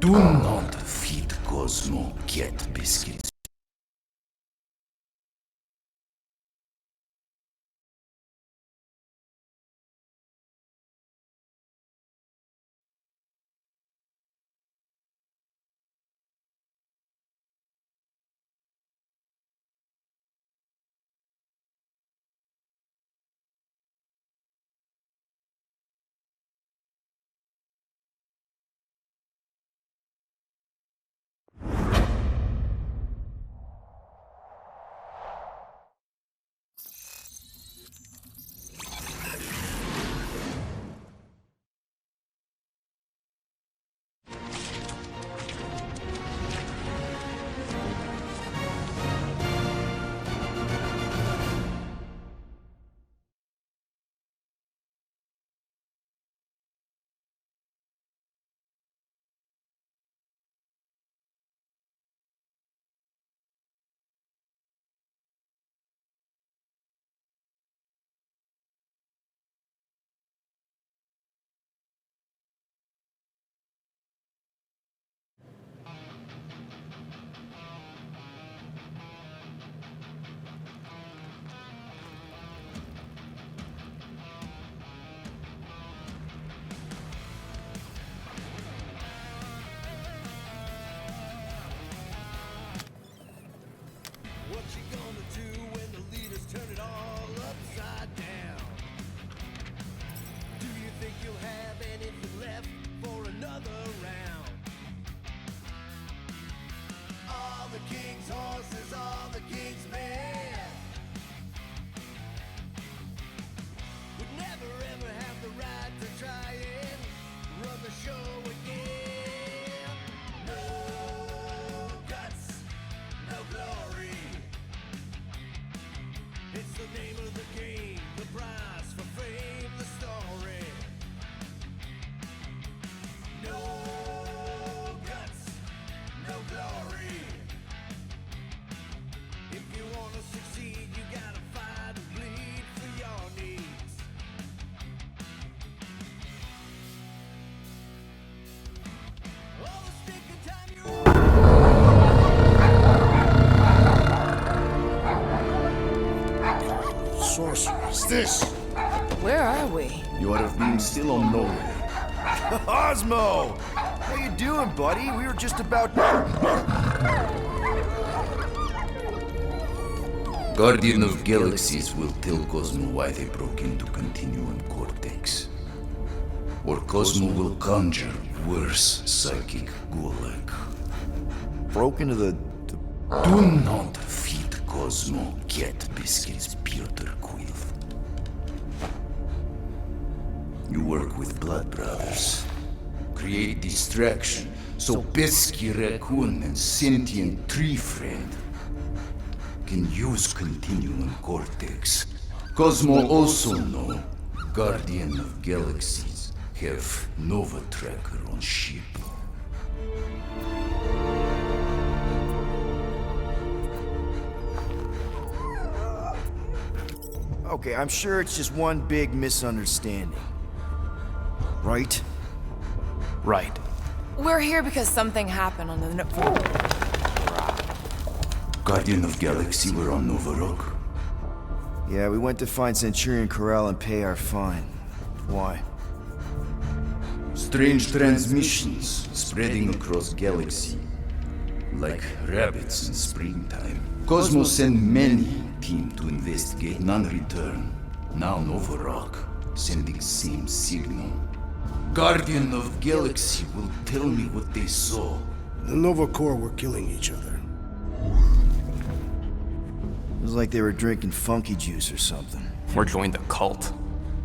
Do not feed Cosmo cat biscuits. What you gonna do when the leaders turn it all upside down? Do you think you'll have anything left for another round? All the king's horses, all the king's men would never ever have the right to try and run the show again. No guts, no glory. It's the name of the game, the prize for fame, the story. No guts, no glory. If you wanna succeed, you gotta fight and bleed for your needs. All the stinking time you're Sorceress, this! Where are we? You would have been still on nowhere. Osmo! How you doing, buddy? We were just about... Guardian of Galaxies will tell Cosmo why they broke into Continuum Cortex. Or Cosmo will conjure worse psychic gulag. Broke into the... Do not feed Cosmo cat biscuits, Piotr Quill. You work with Blood Brothers. Create distraction so pesky raccoon and sentient tree friend can use Continuum Cortex. Cosmo also know Guardian of Galaxies have Nova Tracker on ship. Okay, I'm sure it's just one big misunderstanding. Right? Right. We're here because something happened on the... Guardian of Galaxy were on Nova Rock. Yeah, we went to find Centurion Corral and pay our fine. Why? Strange transmissions spreading across galaxy. Like rabbits in springtime. Cosmo sent many team to investigate, none return. Now Nova Rock, sending same signal. Guardian of Galaxy will tell me what they saw. The Nova Corps were killing each other. It was like they were drinking funky juice or something. Or joined the cult.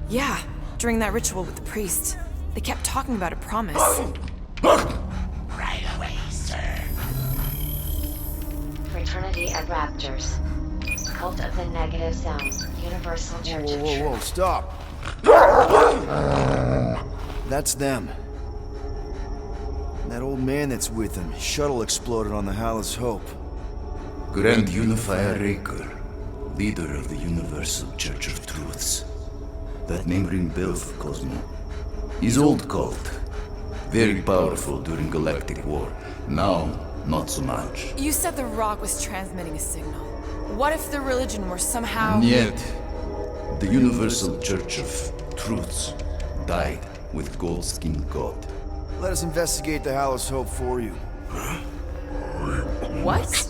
Yeah, during that ritual with the priest. They kept talking about a promise. Right away, sir. Fraternity of Raptors. Cult of the Negative Zone. Universal Church of Whoa, Truth. stop! That's them. And that old man that's with them. His shuttle exploded on the Hallis Hope. Grand Unifier Raker, leader of the Universal Church of Truths. That name ring bell for Cosmo. His old cult, Very powerful during Galactic War. Now, not so much. You said the rock was transmitting a signal. What if the religion were somehow... Yet, the Universal Church of Truths died with Gold-Skinned God. Let us investigate the Hallows Hope for you. What?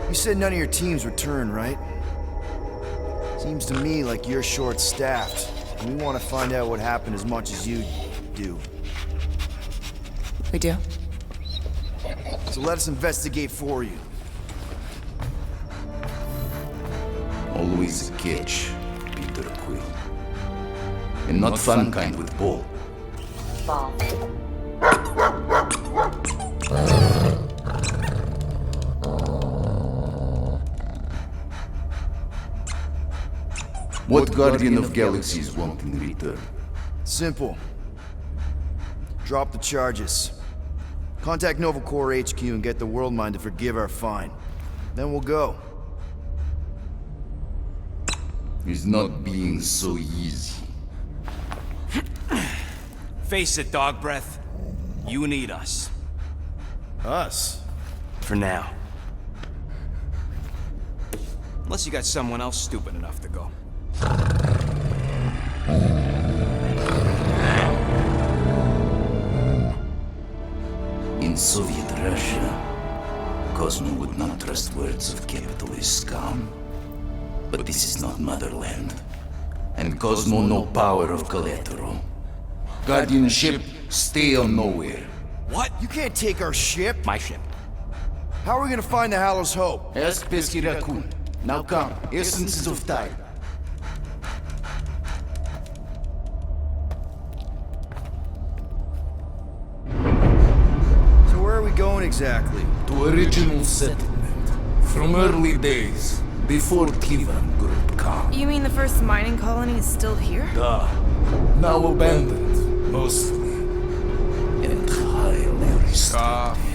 You said none of your teams returned, right? Seems to me like you're short-staffed, and we want to find out what happened as much as you do. We do. So let us investigate for you. Always a catch, Peter Quill. And not fun kind with ball. Ball. What Guardian of Galaxies want in return? Simple. Drop the charges. Contact Nova Corps HQ and get the World Mind to forgive our fine. Then we'll go. It's not being so easy. Face it, dog breath. You need us. Us? For now. Unless you got someone else stupid enough to go. In Soviet Russia, Cosmo would not trust words of capitalist scum. But this is not motherland. And Cosmo no power of collateral. Guardianship, stay on nowhere. What? You can't take our ship. My ship. How are we gonna find the Hallows Hope? Ask Pesky Raccoon. Now come, essences of time. So where are we going exactly? To original settlement. From early days, before Kivan Group come. You mean the first mining colony is still here? Now abandoned, mostly. And highly restricted.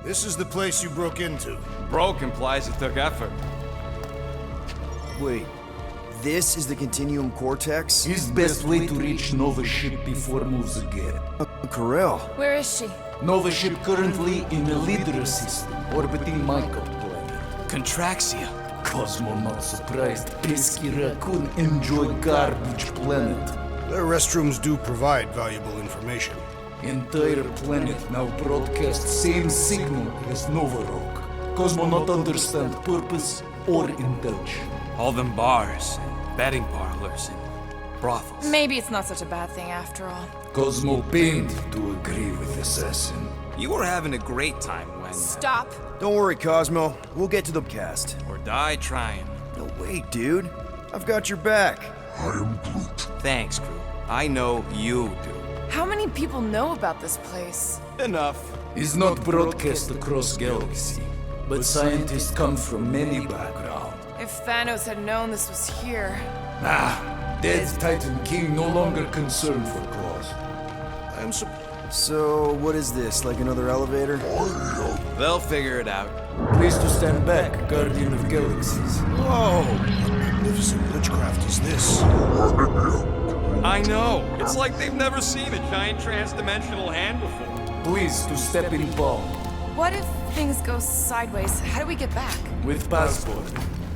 This is the place you broke into. Broke implies it took effort. Wait, this is the Continuum Cortex? His best way to reach Nova ship before moves again. Corel. Where is she? Nova ship currently in the Lydra system, orbiting Michael planet. Contraxia. Cosmo not surprised. Pesky Raccoon enjoy garbage planet. Their restrooms do provide valuable information. Entire planet now broadcast same signal as Nova Rock. Cosmo not understand purpose or intention. All them bars, and betting parlors, and brothels. Maybe it's not such a bad thing after all. Cosmo pained to agree with Assassin. You were having a great time when... Stop. Don't worry, Cosmo. We'll get to the cast. Or die trying. No, wait, dude. I've got your back. Thanks, crew. I know you do. How many people know about this place? Enough. Is not broadcast across galaxy, but scientists come from many backgrounds. If Thanos had known this was here... Dead Titan King no longer concerned for claws. I'm So, what is this? Like another elevator? They'll figure it out. Please to stand back, Guardian of Galaxies. Whoa! What magnificent witchcraft is this? I know. It's like they've never seen a giant trans-dimensional hand before. Please to step in palm. What if things go sideways? How do we get back? With passport.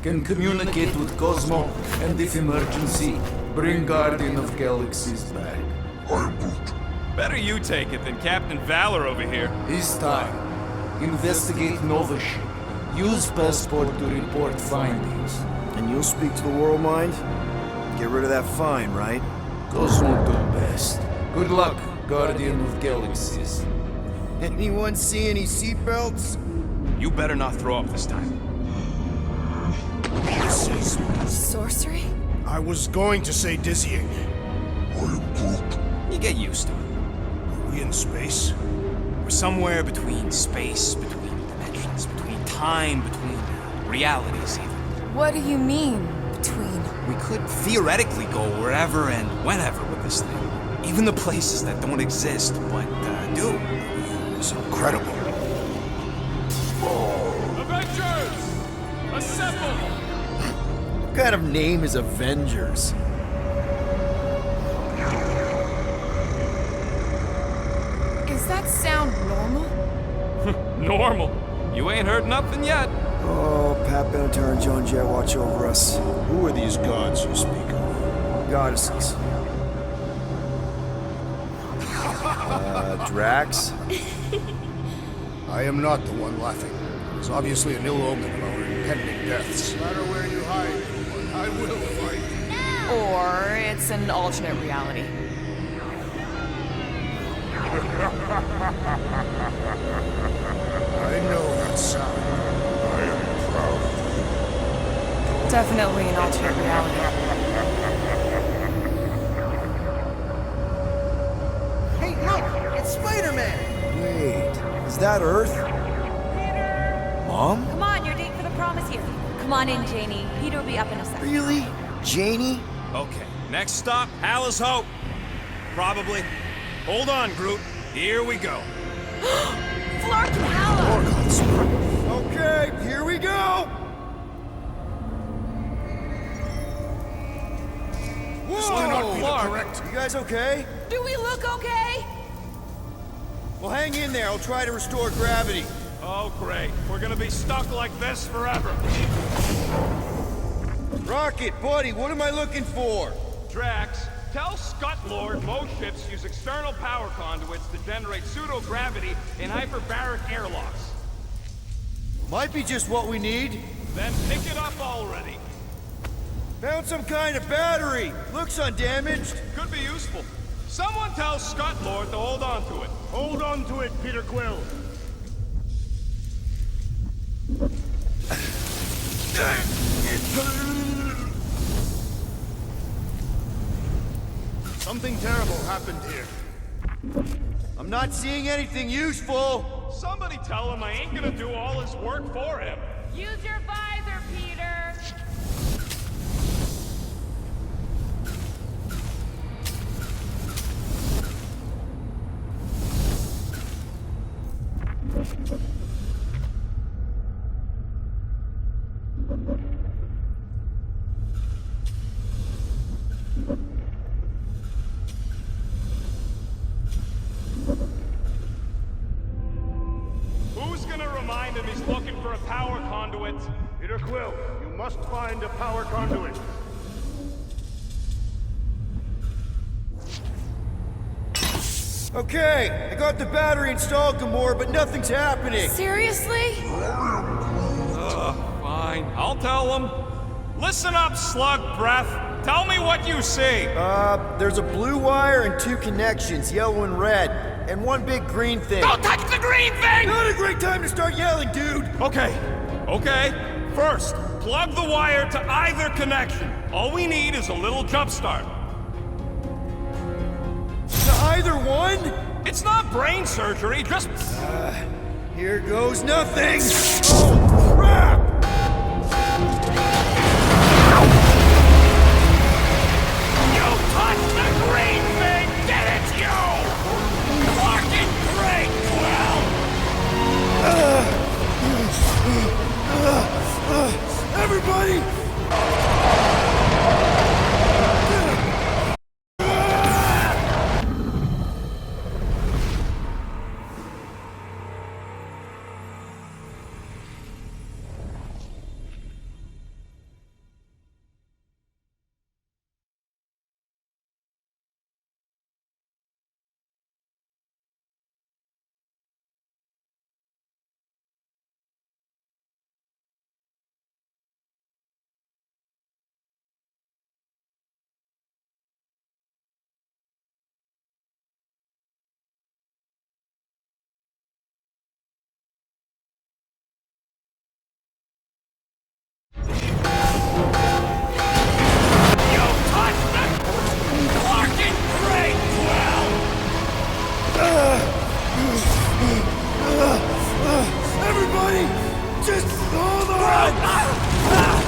Can communicate with Cosmo, and if emergency, bring Guardian of Galaxies back. Better you take it than Captain Valor over here. This time, investigate Nova ship. Use passport to report findings. And you'll speak to the World Mind? Get rid of that fine, right? Cosmo do best. Good luck, Guardian of Galaxies. Anyone see any seatbelts? You better not throw up this time. This is... Sorcery? I was going to say dizzying. You get used to it. Are we in space? We're somewhere between space, between dimensions, between time between realities, even. What do you mean, between? We could theoretically go wherever and whenever with this thing. Even the places that don't exist, but do. It's incredible. Avengers! Assemble! What kind of name is Avengers? Is that sound normal? Normal. You ain't heard nothing yet. Oh, Pat Benatar and Joan Jett watch over us. Who are these gods you speak of? Goddesses. Drax? I am not the one laughing. It's obviously an ill omen of our impending deaths. No matter where you hide, I will fight. Or it's an alternate reality. I know that sound. I am proud. Definitely an alternate reality. Hey, look! It's Spider-Man! Wait, is that Earth? Mom? Come on, your date for the prom is here. Come on in, Janie. Peter will be up in a second. Really? Janie? Okay, next stop, Hal's Hope. Probably. Hold on, Groot. Here we go. Flark and Hala! Okay, here we go! This cannot be the Clark. correct. You guys okay? Do we look okay? Well, hang in there. I'll try to restore gravity. Oh, great. We're gonna be stuck like this forever. Rocket, buddy, what am I looking for? Drax, tell Scutlord most ships use external power conduits to generate pseudo-gravity in hyperbaric airlocks. Might be just what we need. Then pick it up already. Found some kind of battery. Looks undamaged. Could be useful. Someone tell Scutlord to hold on to it. Hold on to it, Peter Quill. Something terrible happened here. I'm not seeing anything useful. Somebody tell him I ain't gonna do all his work for him. Use your visor, Peter! Who's gonna remind him he's looking for a power conduit? Peter Quill, you must find a power conduit. Okay, I got the battery installed, Gamora, but nothing's happening. Seriously? Fine, I'll tell him. Listen up, slug breath. Tell me what you see. There's a blue wire and two connections, yellow and red, and one big green thing. Don't touch the green thing! Not a great time to start yelling, dude! Okay. First, plug the wire to either connection. All we need is a little jump start. To either one? It's not brain surgery, just... Here goes nothing! Oh, crap! You touched the green thing! Get it, you! Fucking great, Quill! Everybody! Just hold on!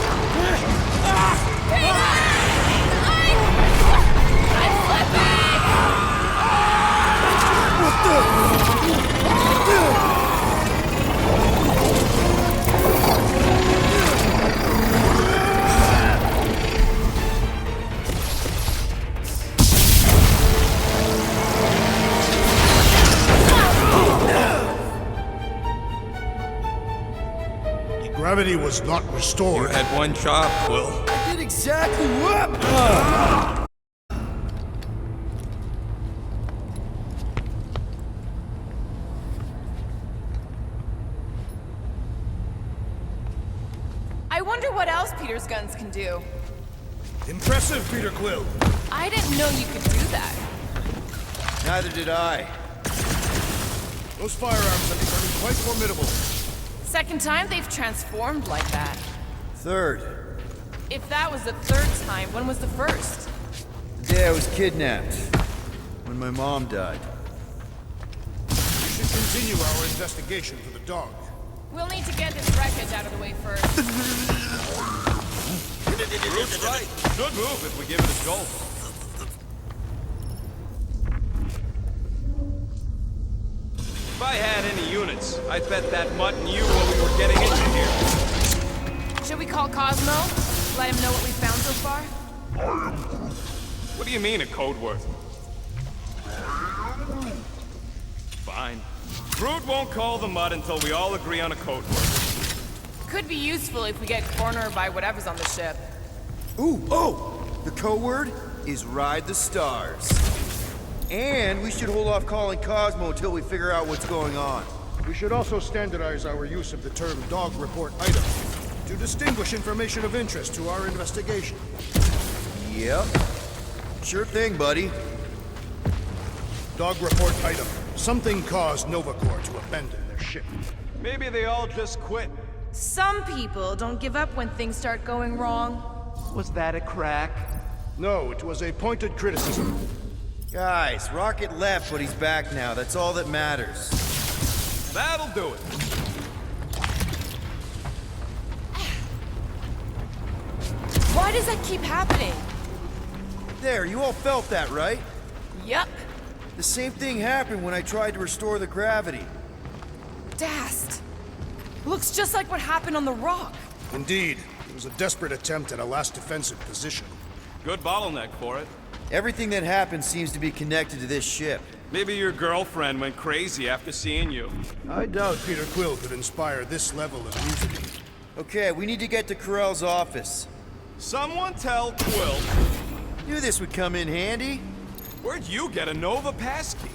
Gravity was not You restored. had one job, Quill. I did exactly what? I wonder what else Peter's guns can do. Impressive, Peter Quill. I didn't know you could do that. Neither did I. Those firearms are becoming quite formidable. Second time they've transformed like that. Third, If that was the third time, when was the first? the day I was kidnapped. When my mom died. We should continue our investigation for the dog. We'll need to get this wreckage out of the way first. Groot's right. Good move if we give it a jolt. If I had any units, I'd bet that mutt knew what we were getting into here. Should we call Cosmo? Let him know what we found so far? What do you mean, a code word? Fine. Groot won't call the mutt until we all agree on a code word. Could be useful if we get cornered by whatever's on the ship. Ooh, oh! The code word is Ride the Stars. And we should hold off calling Cosmo until we figure out what's going on. We should also standardize our use of the term dog report item to distinguish information of interest to our investigation. Yep. Sure thing, buddy. Dog report item. Something caused Nova Corps to abandon their ship. Maybe they all just quit. Some people don't give up when things start going wrong. Was that a crack? No, it was a pointed criticism. Guys, Rocket left, but he's back now. That's all that matters. That'll do it. Why does that keep happening? There, you all felt that, right? Yup. The same thing happened when I tried to restore the gravity. Dast. Looks just like what happened on the rock. Indeed, it was a desperate attempt at a last defensive position. Good bottleneck for it. Everything that happened seems to be connected to this ship. Maybe your girlfriend went crazy after seeing you. I doubt Peter Quill could inspire this level of mutiny. Okay, we need to get to Carell's office. Someone tell Quill. Knew this would come in handy. Where'd you get a Nova passkey?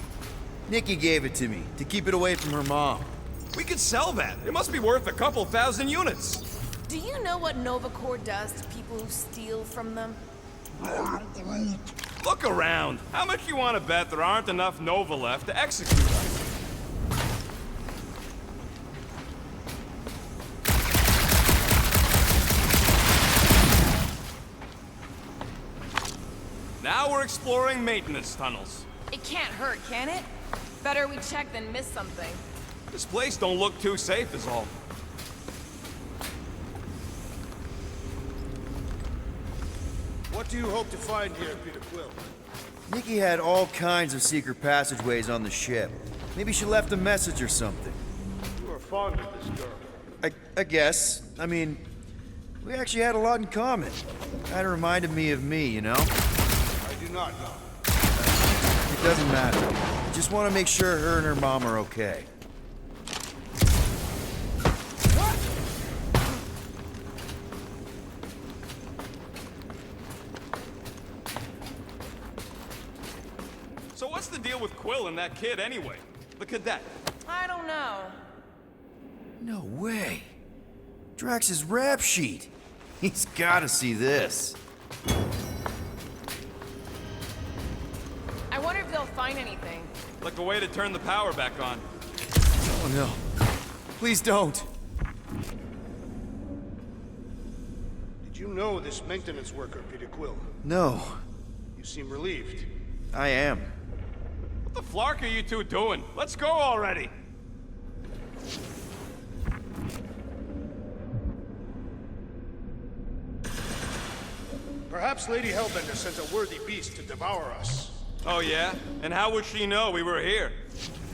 Nikki gave it to me, to keep it away from her mom. We could sell that. It must be worth a couple thousand units. Do you know what Nova Corps does to people who steal from them? Look around. How much you want to bet there aren't enough Nova left to execute us? Now we're exploring maintenance tunnels. It can't hurt, can it? Better we check than miss something. This place don't look too safe is all. What do you hope to find here, Peter Quill? Nikki had all kinds of secret passageways on the ship. Maybe she left a message or something. You are fond of this girl. I guess. I mean, we actually had a lot in common. Kinda reminded me of me, you know? I do not know. It doesn't matter. I just want to make sure her and her mom are okay. So what's the deal with Quill and that kid anyway? The cadet. I don't know. No way. Drax's rap sheet. He's gotta see this. I wonder if they'll find anything. Like a way to turn the power back on. Oh no. Please don't. Did you know this maintenance worker, Peter Quill? No. You seem relieved. I am. What the flark are you two doing? Let's go already. Perhaps Lady Hellbender sent a worthy beast to devour us. Oh yeah? And how would she know we were here?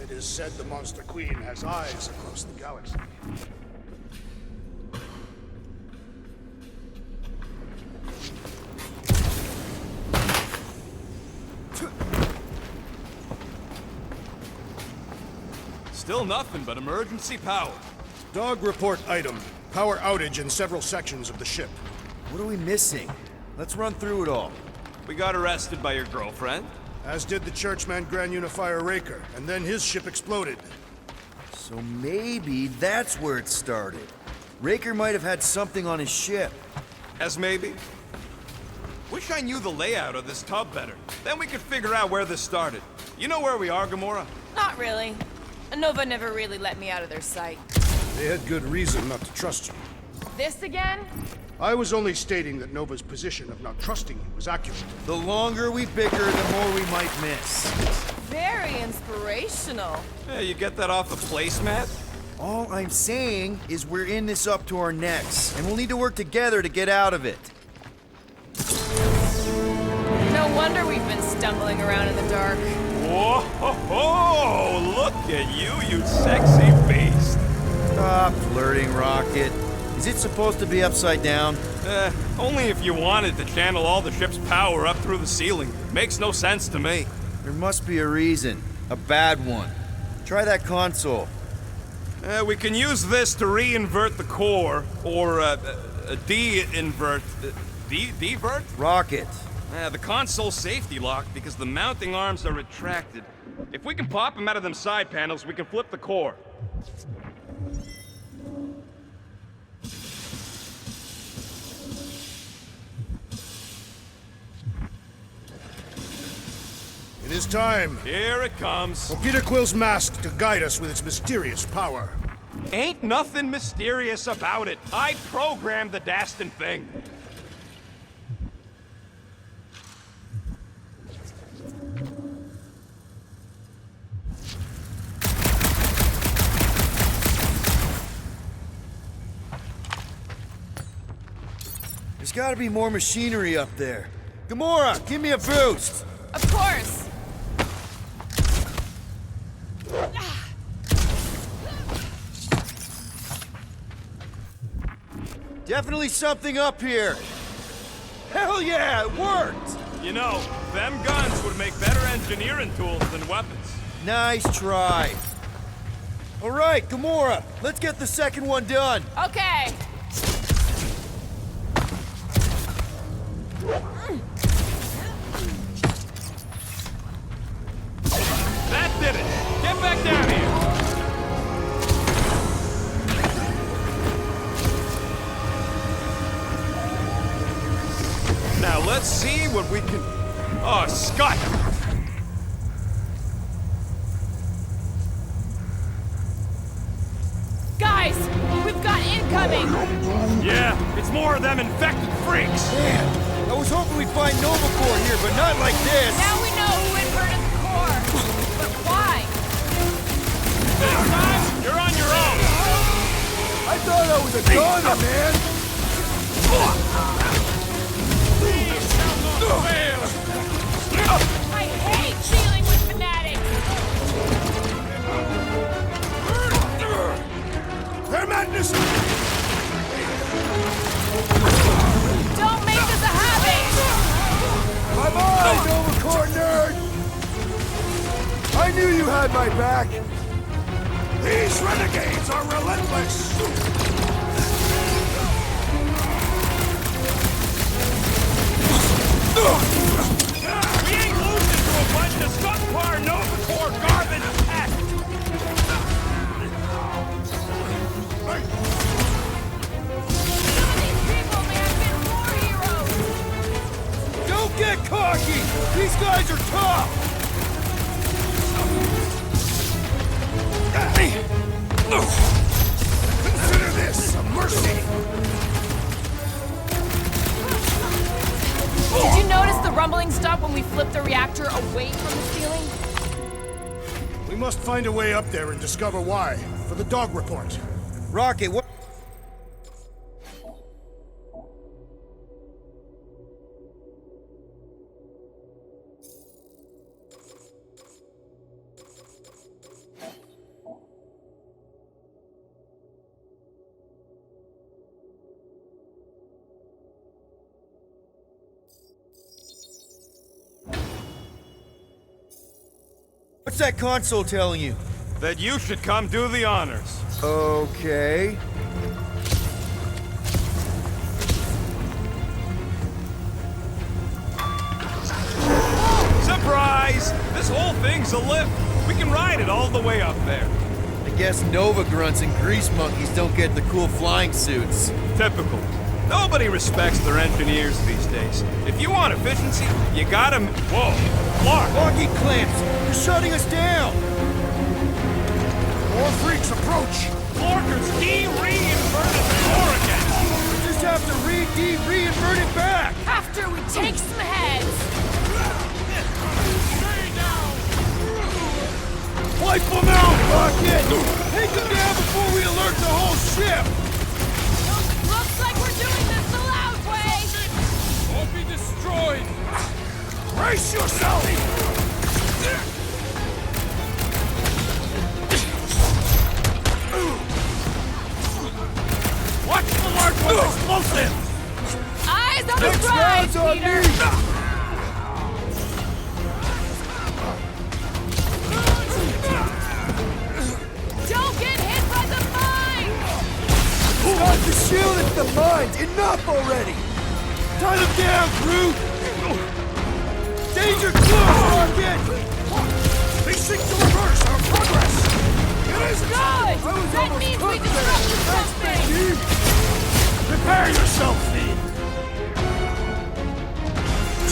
It is said the Monster Queen has eyes across the galaxy. Still nothing but emergency power. Dog report item. Power outage in several sections of the ship. What are we missing? Let's run through it all. We got arrested by your girlfriend. As did the churchman Grand Unifier Raker, and then his ship exploded. So maybe that's where it started. Raker might have had something on his ship. As maybe. Wish I knew the layout of this tub better. Then we could figure out where this started. You know where we are, Gamora? Not really. Nova never really let me out of their sight. They had good reason not to trust you. This again? I was only stating that Nova's position of not trusting you was accurate. The longer we bicker, the more we might miss. Very inspirational. Yeah, you get that off the placemat? All I'm saying is we're in this up to our necks, and we'll need to work together to get out of it. No wonder we've been stumbling around in the dark. Whoa, ho, ho! Look at you sexy beast. Stop flirting, Rocket. Is it supposed to be upside down? Only if you wanted to channel all the ship's power up through the ceiling. Makes no sense to me. There must be a reason. A bad one. Try that console. We can use this to re-invert the core, or de-invert... Divert? Rocket. The console's safety locked because the mounting arms are retracted. If we can pop them out of them side panels, we can flip the core. It is time Here it comes. for Peter Quill's mask to guide us with its mysterious power. Ain't nothing mysterious about it. I programmed the dastin' thing. There's gotta be more machinery up there. Gamora, give me a boost! Of course. Definitely something up here! Hell yeah, it worked! You know, them guns would make better engineering tools than weapons. Nice try. All right, Gamora, let's get the second one done. Okay. That did it! Get back down here! Now let's see what we can... Oh, Scott! Guys, we've got incoming. Yeah, it's more of them infected freaks! Man, I was hoping we'd find Nova Corps here, but not like this. Now we know who inverted the core. But why? This time, you're on your own! I thought I was a goner, man! I hate dealing with fanatics. Their madness! Don't make this a habit. Bye-bye, Nova Corps nerd! I knew you had my back! These renegades are relentless! We ain't losing to a bunch of subpar Nova Corps garbage tech! These people may have been war heroes. Don't get cocky! These guys are tough! Consider this a mercy! Did you notice the rumbling stopped when we flipped the reactor away from the ceiling? We must find a way up there and discover why, for the dog report. Rocket, what? What's that console telling you? That you should come do the honors. Okay. Surprise! This whole thing's a lift. We can ride it all the way up there. I guess Nova grunts and grease monkeys don't get the cool flying suits. Typical. Nobody respects their engineers these days. If you want efficiency, you gotta... Whoa! Clark! Locking clamps! You're shutting us down! More freaks approach! Clarker's de-reinverted the door again! We just have to reinvert it back! After we take some heads! Wipe them out, Rocket! Take them down before we alert the whole ship! Looks like we're doing this the loud way! Won't be destroyed! Brace yourself! Watch the large one's explosive! Eyes on the Next prize, round's on Peter! me! Don't get hit by the mine! It's not the shield, it's the mines! Enough already! Tie them down, Groot! Danger close, Rocket! They seek to reverse our progress! It is Good! That means we disrupted something! Prepare yourself, Finn!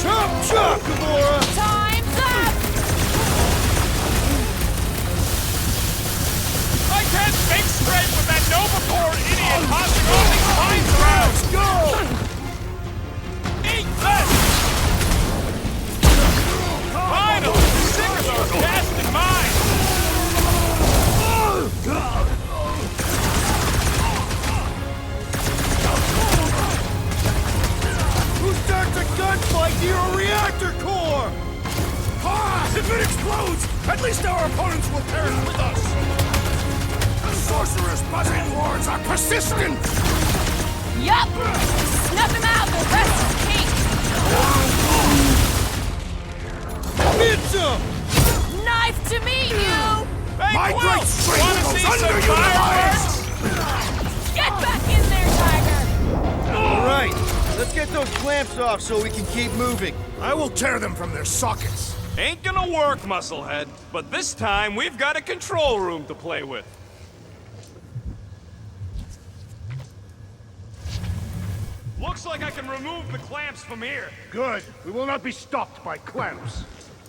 Chop, chop, Gamora! Time's up! I can't think straight with that Nova Corps idiot tossing all these mines around! Let's go! Eat this! Finally! Sick of those casting mines! Who starts a gunfight near a reactor core? Ah! If it explodes, at least our opponents will perish with us! The sorcerer's buzzing horns are persistent! Yup! Snuff him out, the rest is king! Hit him! Knife to meet you! Hey, My Quill! great strength Wanna goes see under some your fireworks? Get back in there, Tiger! All right, let's get those clamps off so we can keep moving. I will tear them from their sockets. Ain't gonna work, Musclehead. But this time, we've got a control room to play with. Looks like I can remove the clamps from here. Good. We will not be stopped by clamps.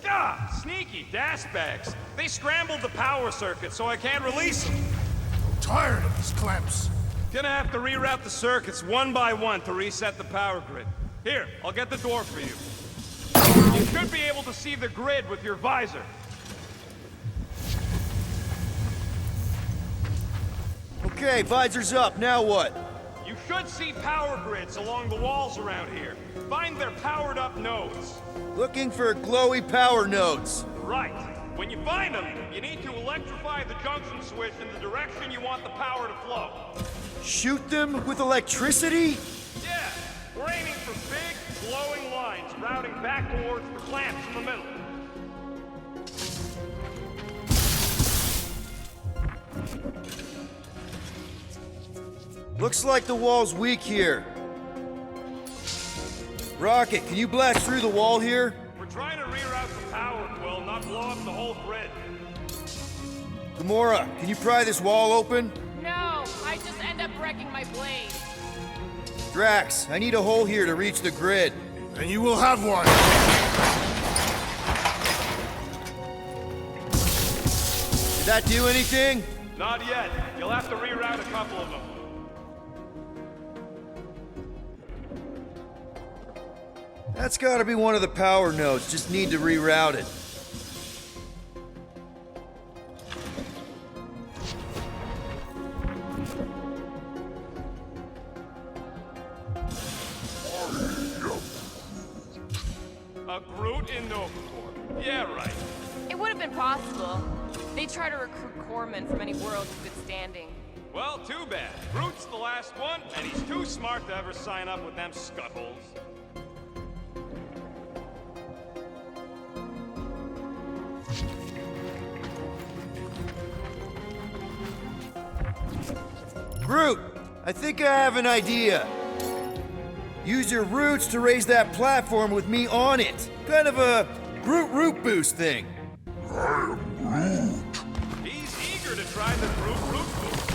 Ah, sneaky bags. They scrambled the power circuit, so I can't release them. I'm tired of these clamps. Gonna have to reroute the circuits one by one to reset the power grid. Here, I'll get the door for you. You should be able to see the grid with your visor. Okay, visor's up. Now what? You should see power grids along the walls around here. Find their powered-up nodes. Looking for glowy power nodes. Right. When you find them, you need to electrify the junction switch in the direction you want the power to flow. Shoot them with electricity? Yeah, we're aiming for big, glowing lines routing back towards the clamps in the middle. Looks like the wall's weak here. Rocket, can you blast through the wall here? We're trying to reroute the power, Quill, not blow up the whole grid. Gamora, can you pry this wall open? No, I just end up wrecking my blade. Drax, I need a hole here to reach the grid. And you will have one. Did that do anything? Not yet. You'll have to reroute a couple of them. That's gotta be one of the power nodes. Just need to reroute it. A Groot in Nova Corps. Yeah, right. It would have been possible. They try to recruit corpsmen from any world in good standing. Well, too bad. Groot's the last one, and he's too smart to ever sign up with them scuttholes. Groot, I think I have an idea. Use your roots to raise that platform with me on it. Kind of a Groot root boost thing. He's eager to try the Groot root boost.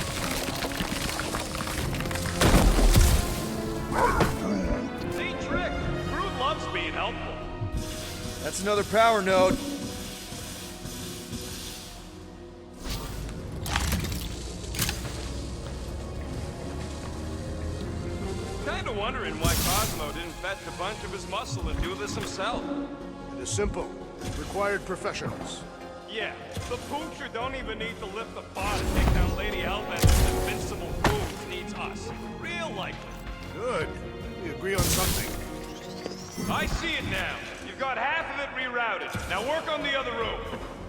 Neat trick. Groot loves being helpful. That's another power node. Kinda wondering why Cosmo didn't fetch a bunch of his muscle and do this himself. It is simple. Required professionals. Yeah, the Poocher don't even need to lift the pot and take down Lady Hellbender's invincible foods. Needs us. Real likely. Good. We agree on something. I see it now. You've got half of it rerouted. Now work on the other room.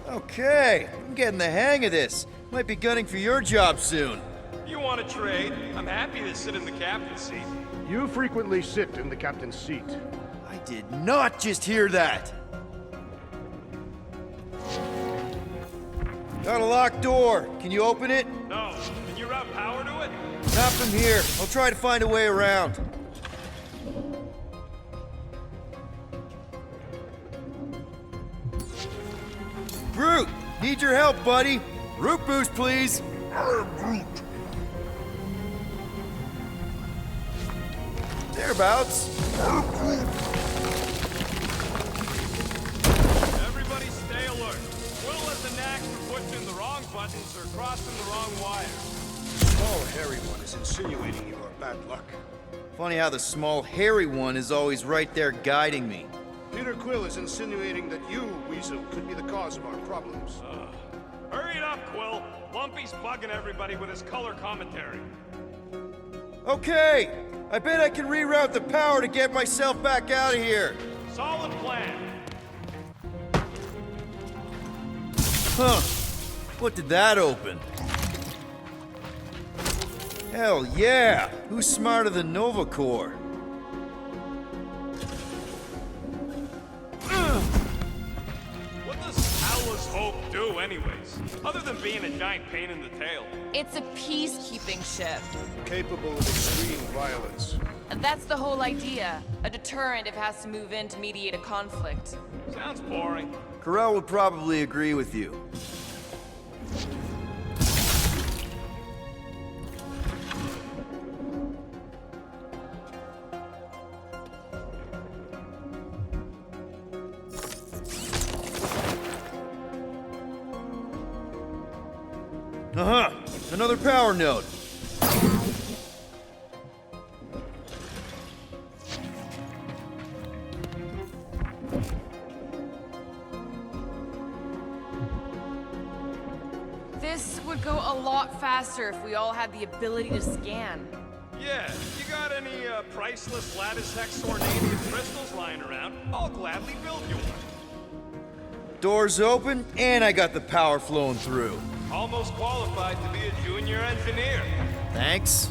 Okay, I'm getting the hang of this. Might be gunning for your job soon. You want to trade? I'm happy to sit in the captain's seat. You frequently sit in the captain's seat. I did not just hear that. Got a locked door. Can you open it? No. Can you route power to it? Not from here. I'll try to find a way around. Groot! Need your help, buddy. Root boost, please. Thereabouts. Everybody stay alert. Quill has a knack for pushing the wrong buttons or crossing the wrong wires. Small hairy one is insinuating you are bad luck. Funny how the small hairy one is always right there guiding me. Peter Quill is insinuating that you, Weasel, could be the cause of our problems. Hurry it up, Quill. Lumpy's bugging everybody with his color commentary. Okay, I bet I can reroute the power to get myself back out of here. Solid plan. Huh. What did that open? Hell yeah! Who's smarter than Nova Corps? What does Howler's Hope do anyways? Other than being a giant pain in the tail. It's a peacekeeping ship. Capable of extreme violence. That's the whole idea. A deterrent if it has to move in to mediate a conflict. Sounds boring. Carell would probably agree with you. Uh-huh. Another power node. This would go a lot faster if we all had the ability to scan. Yeah, you got any priceless lattice hex ornadium crystals lying around? I'll gladly build you one. Doors open, and I got the power flowing through. Almost qualified to be a junior engineer. Thanks.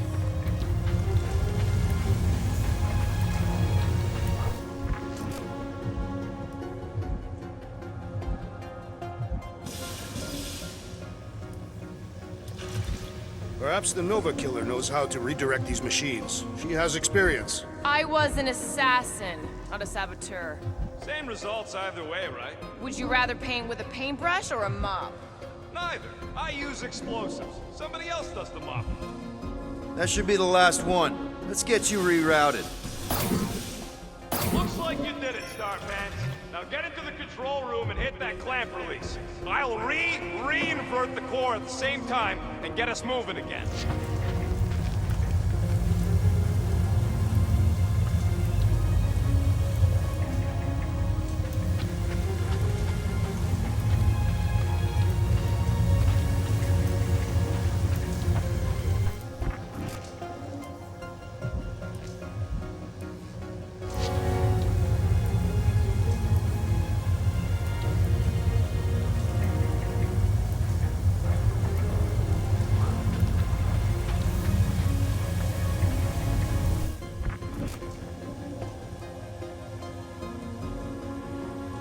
Perhaps the Nova Killer knows how to redirect these machines. She has experience. I was an assassin, not a saboteur. Same results either way, right? Would you rather paint with a paintbrush or a mop? Neither. I use explosives. Somebody else does the mopping. That should be the last one. Let's get you rerouted. Looks like you did it, Starpants. Now get into the control room and hit that clamp release. I'll re-invert the core at the same time and get us moving again.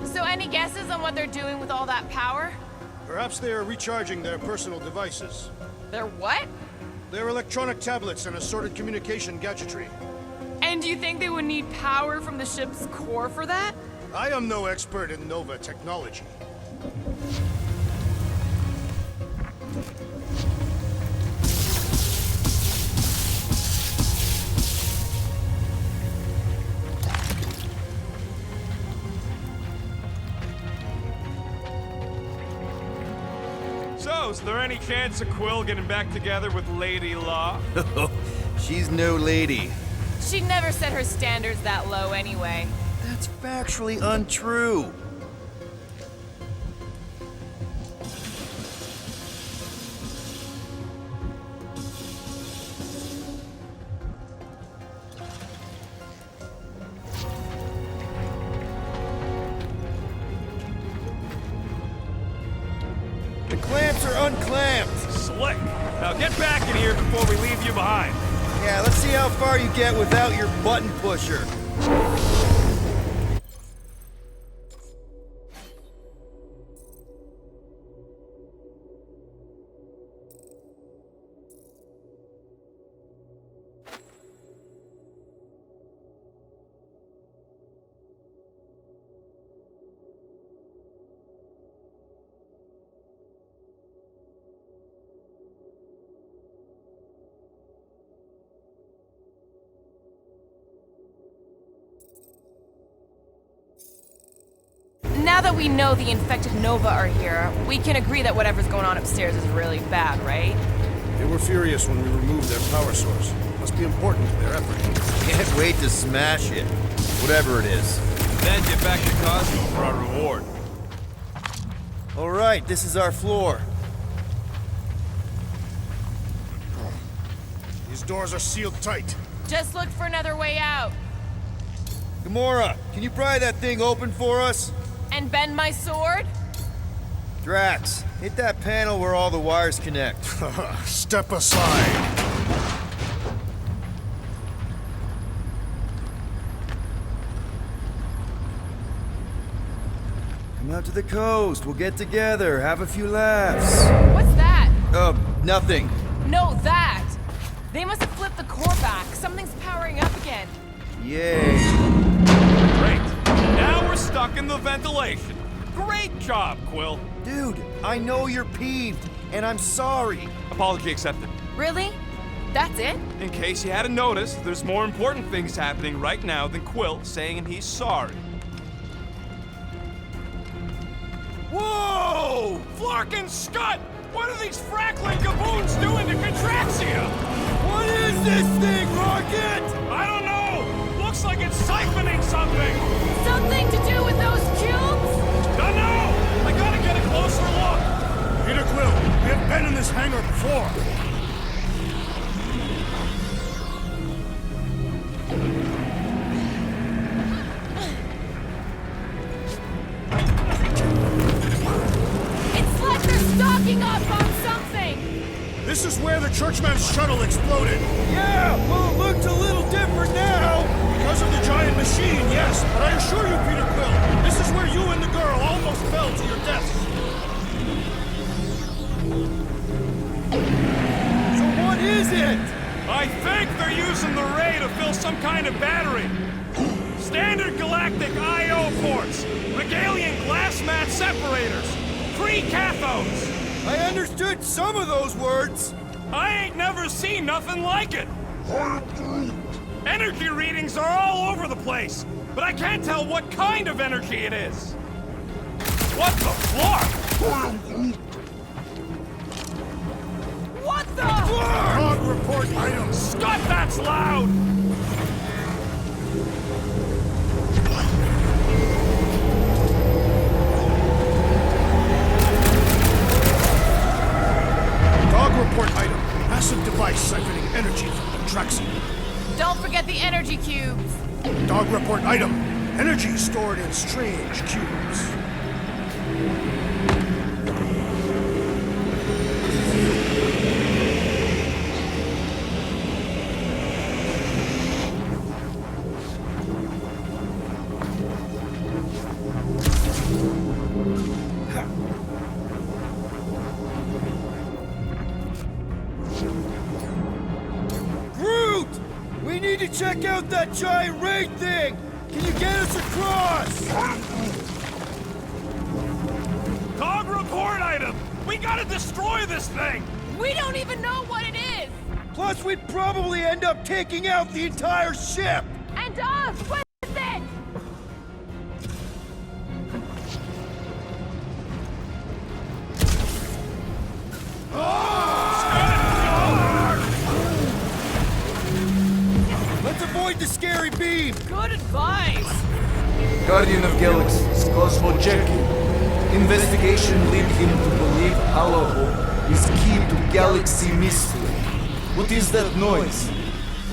So any guesses on what they're doing with all that power? Perhaps they are recharging their personal devices. They're what? They're electronic tablets and assorted communication gadgetry. And do you think they would need power from the ship's core for that? I am no expert in Nova technology. So, is there any chance of Quill getting back together with Lady Law? She's no lady. She never set her standards that low anyway. That's factually untrue. The clamps are unclamped. Slick. Now get back in here before we leave you behind. Yeah, let's see how far you get without your button pusher. Now that we know the infected Nova are here, we can agree that whatever's going on upstairs is really bad, right? They were furious when we removed their power source. Must be important to their effort. Can't wait to smash it. Whatever it is. Then get back to Cosmo for our reward. All right, this is our floor. These doors are sealed tight. Just look for another way out. Gamora, can you pry that thing open for us? And bend my sword? Drax, hit that panel where all the wires connect. Step aside. Come out to the coast, we'll get together, have a few laughs. What's that? Nothing. No, that! They must have flipped the core back. Something's powering up again. Yay. Great. Now we're stuck in the ventilation. Great job, Quill. Dude, I know you're peeved, and I'm sorry. Apology accepted. Really? That's it? In case you hadn't noticed, there's more important things happening right now than Quill saying he's sorry. Whoa! Flark and Scud! What are these frackling gaboons doing to Contraxia? What is this thing, Rocket? I don't know! Looks like it's siphoning something! Something to do with those cubes? Don't know! I gotta get a closer look! Peter Quill, we have been in this hangar before. It's like they're stocking up on something! This is where the Churchman's shuttle exploded. Yeah, well, it looks a little different now. Because of the giant machine, yes. But I assure you, Peter Quill, this is where you and the girl almost fell to your deaths. So what is it? I think they're using the ray to fill some kind of battery. Standard galactic I.O. ports, Regalian glass mat separators, free cathodes. I understood some of those words. I ain't never seen nothing like it. Energy readings are all over the place, but I can't tell what kind of energy it is. What the fuck? What the? Log report items. Scott, that's loud! Dog report item. Massive device siphoning energy from the Traxi. Don't forget the energy cubes. Dog report item. Energy stored in strange cubes. need to check out that giant raid thing! Can you get us across? Dog report item! We gotta destroy this thing! We don't even know what it is! Plus, we'd probably end up taking out the entire ship! And us! What is it? Let's avoid the scary beam! Good advice! Guardian of Galaxies, Cosmo Jackie. Investigation lead him to believe Haloho is key to galaxy mystery. What is that noise?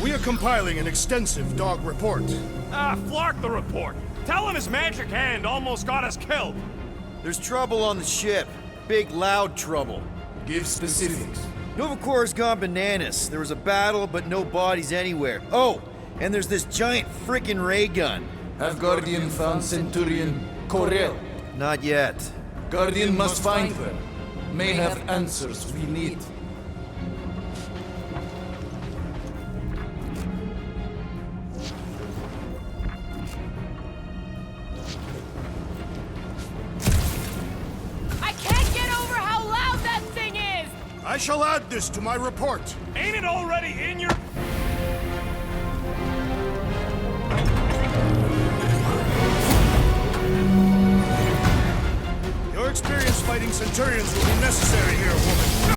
We are compiling an extensive dog report. Flark the report. Telling his magic hand almost got us killed. There's trouble on the ship. Big, loud trouble. Give specifics. Novacore's gone bananas. There was a battle, but no bodies anywhere. Oh, and there's this giant frickin' ray gun. Have Guardian found Centurion Corel? Not yet. Guardian must find her. May have answers we need. I can't get over how loud that thing is! I shall add this to my report. Ain't it already in your... Your experience fighting Centurions will be necessary here, woman.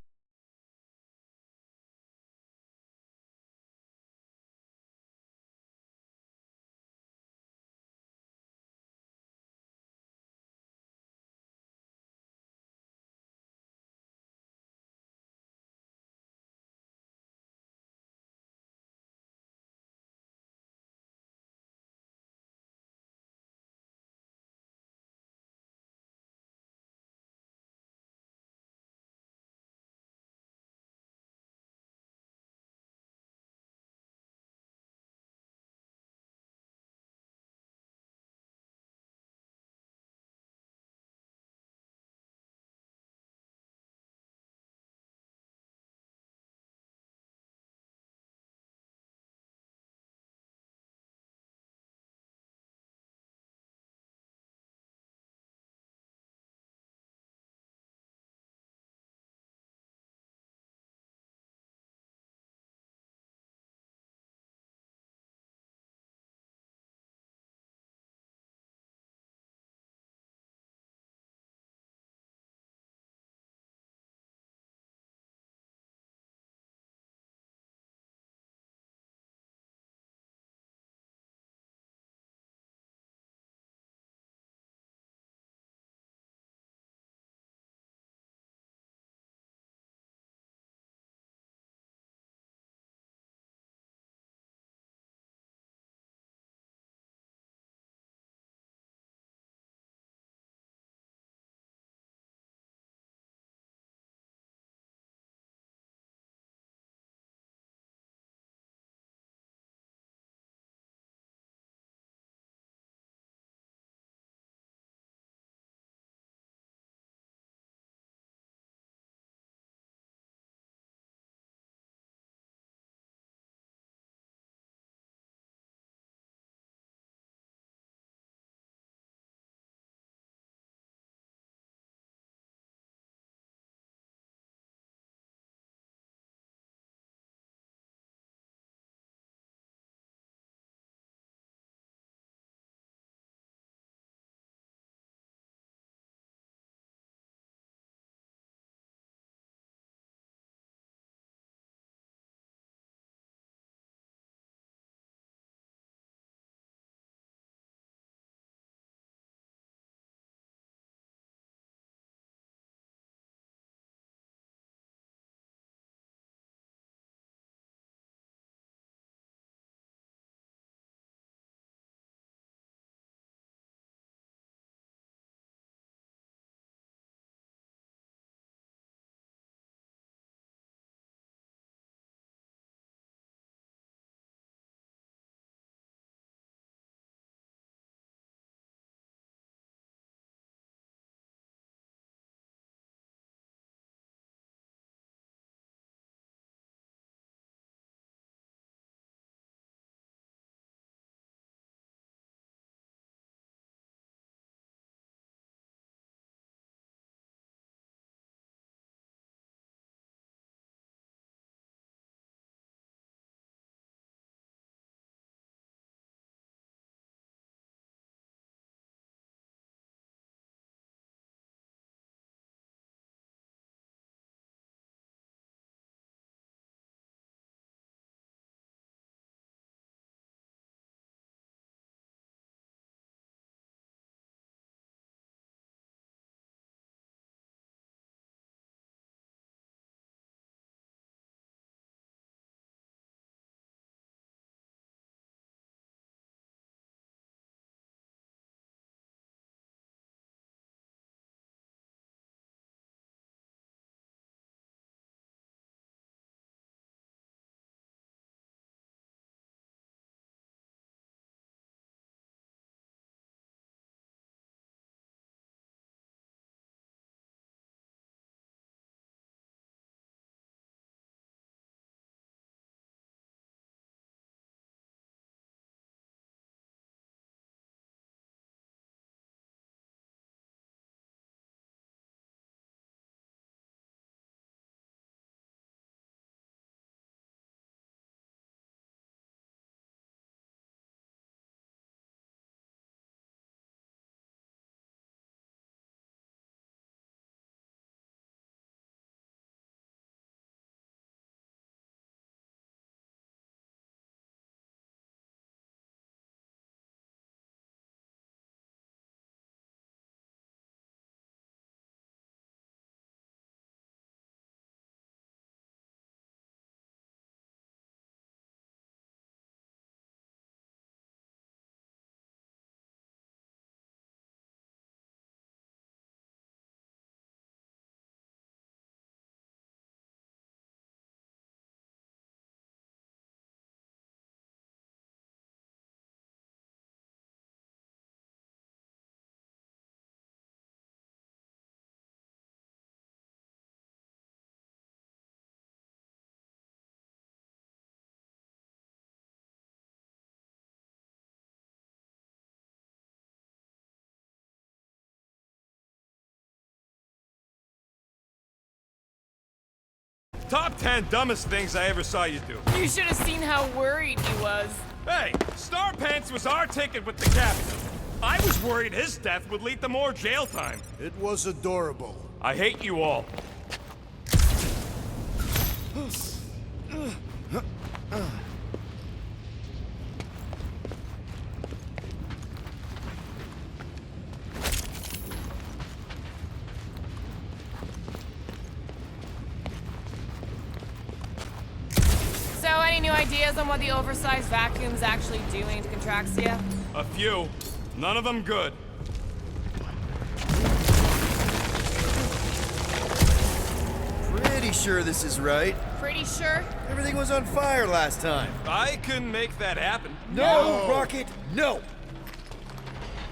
Top 10 dumbest things I ever saw you do. You should have seen how worried he was. Hey, Star Pants was our ticket with the captain. I was worried his death would lead to more jail time. It was adorable. I hate you all. So, any new ideas on what the oversized vacuum's actually doing to Contraxia? A few. None of them good. Pretty sure this is right. Pretty sure? Everything was on fire last time. I couldn't make that happen. No, Rocket, no!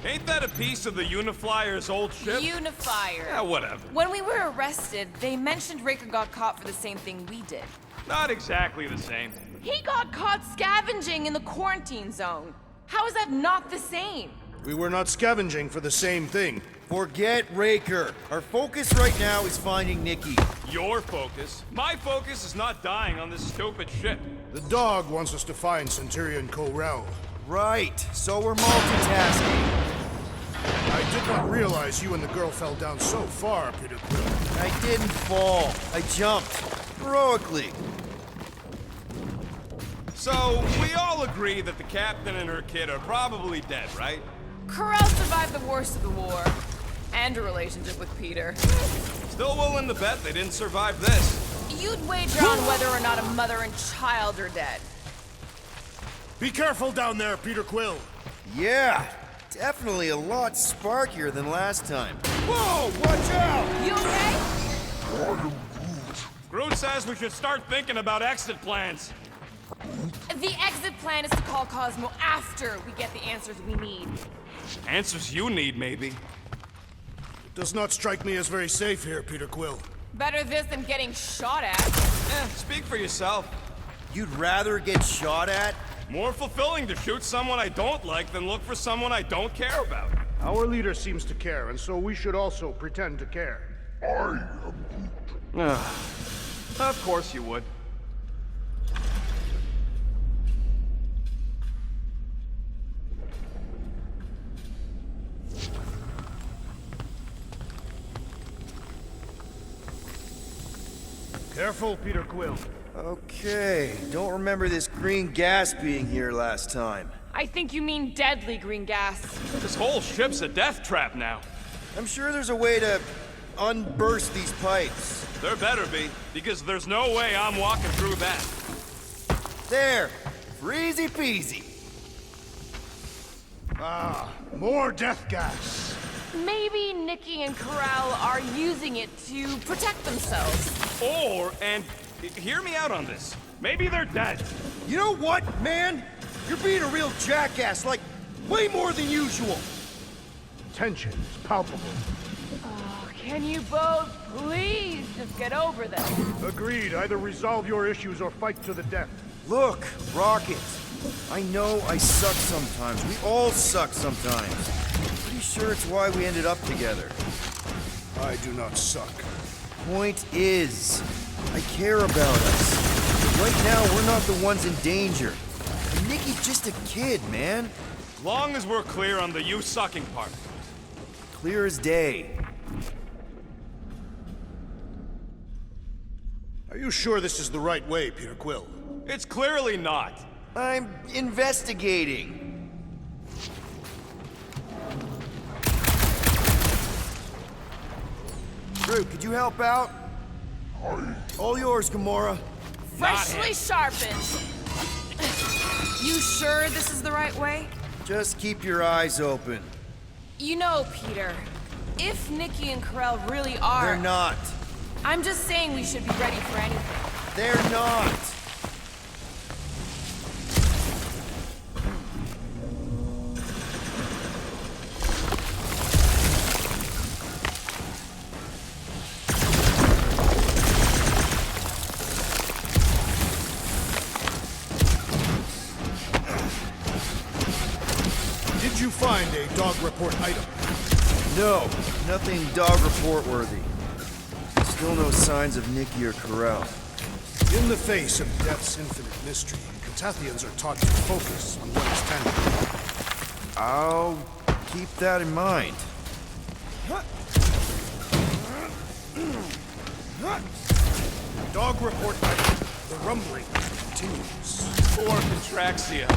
Ain't that a piece of the Uniflyer's old ship? Unifier. Yeah, whatever. When we were arrested, they mentioned Raker got caught for the same thing we did. Not exactly the same. He got caught scavenging in the quarantine zone. How is that not the same? We were not scavenging for the same thing. Forget Raker. Our focus right now is finding Nikki. Your focus. My focus is not dying on this stupid ship. The dog wants us to find Centurion Corel. Right, so we're multitasking. I did not realize you and the girl fell down so far, Peter Quill. I didn't fall. I jumped. Heroically. So, we all agree that the captain and her kid are probably dead, right? Corel survived the worst of the war. And a relationship with Peter. Still willing to bet they didn't survive this. You'd wager on whether or not a mother and child are dead. Be careful down there, Peter Quill. Yeah, definitely a lot sparkier than last time. Whoa, watch out! You okay? Groot says we should start thinking about exit plans. The exit plan is to call Cosmo after we get the answers we need. Answers you need, maybe. It does not strike me as very safe here, Peter Quill. Better this than getting shot at. Speak for yourself. You'd rather get shot at? More fulfilling to shoot someone I don't like than look for someone I don't care about. Our leader seems to care, and so we should also pretend to care. Of course you would. Careful, Peter Quill. Okay, don't remember this green gas being here last time. I think you mean deadly green gas. This whole ship's a death trap now. I'm sure there's a way to unburst these pipes. There better be, because there's no way I'm walking through that. There, easy peasy. Ah, more death gas. Maybe Nikki and Corral are using it to protect themselves. And hear me out on this. Maybe they're dead. You know what, man? You're being a real jackass, like, way more than usual. Tension is palpable. Oh, can you both please just get over this? Agreed. Either resolve your issues or fight to the death. Look, Rocket. I know I suck sometimes. We all suck sometimes. Pretty sure it's why we ended up together. I do not suck. Point is, I care about us. Right now, we're not the ones in danger. And Nikki's just a kid, man. Long as we're clear on the you sucking part. Clear as day. Are you sure this is the right way, Peter Quill? It's clearly not. I'm investigating. Drew, could you help out? All yours, Gamora. Freshly sharpened. You sure this is the right way? Just keep your eyes open. You know, Peter, if Nikki and Corel really are... They're not. I'm just saying we should be ready for anything. They're not. Did you find a dog report item? No, nothing dog report worthy. Still no signs of Nikki or Corel. In the face of death's infinite mystery, Catathians are taught to focus on what is tangible. I'll keep that in mind. Dog report back. The rumbling continues. Or Contraxia.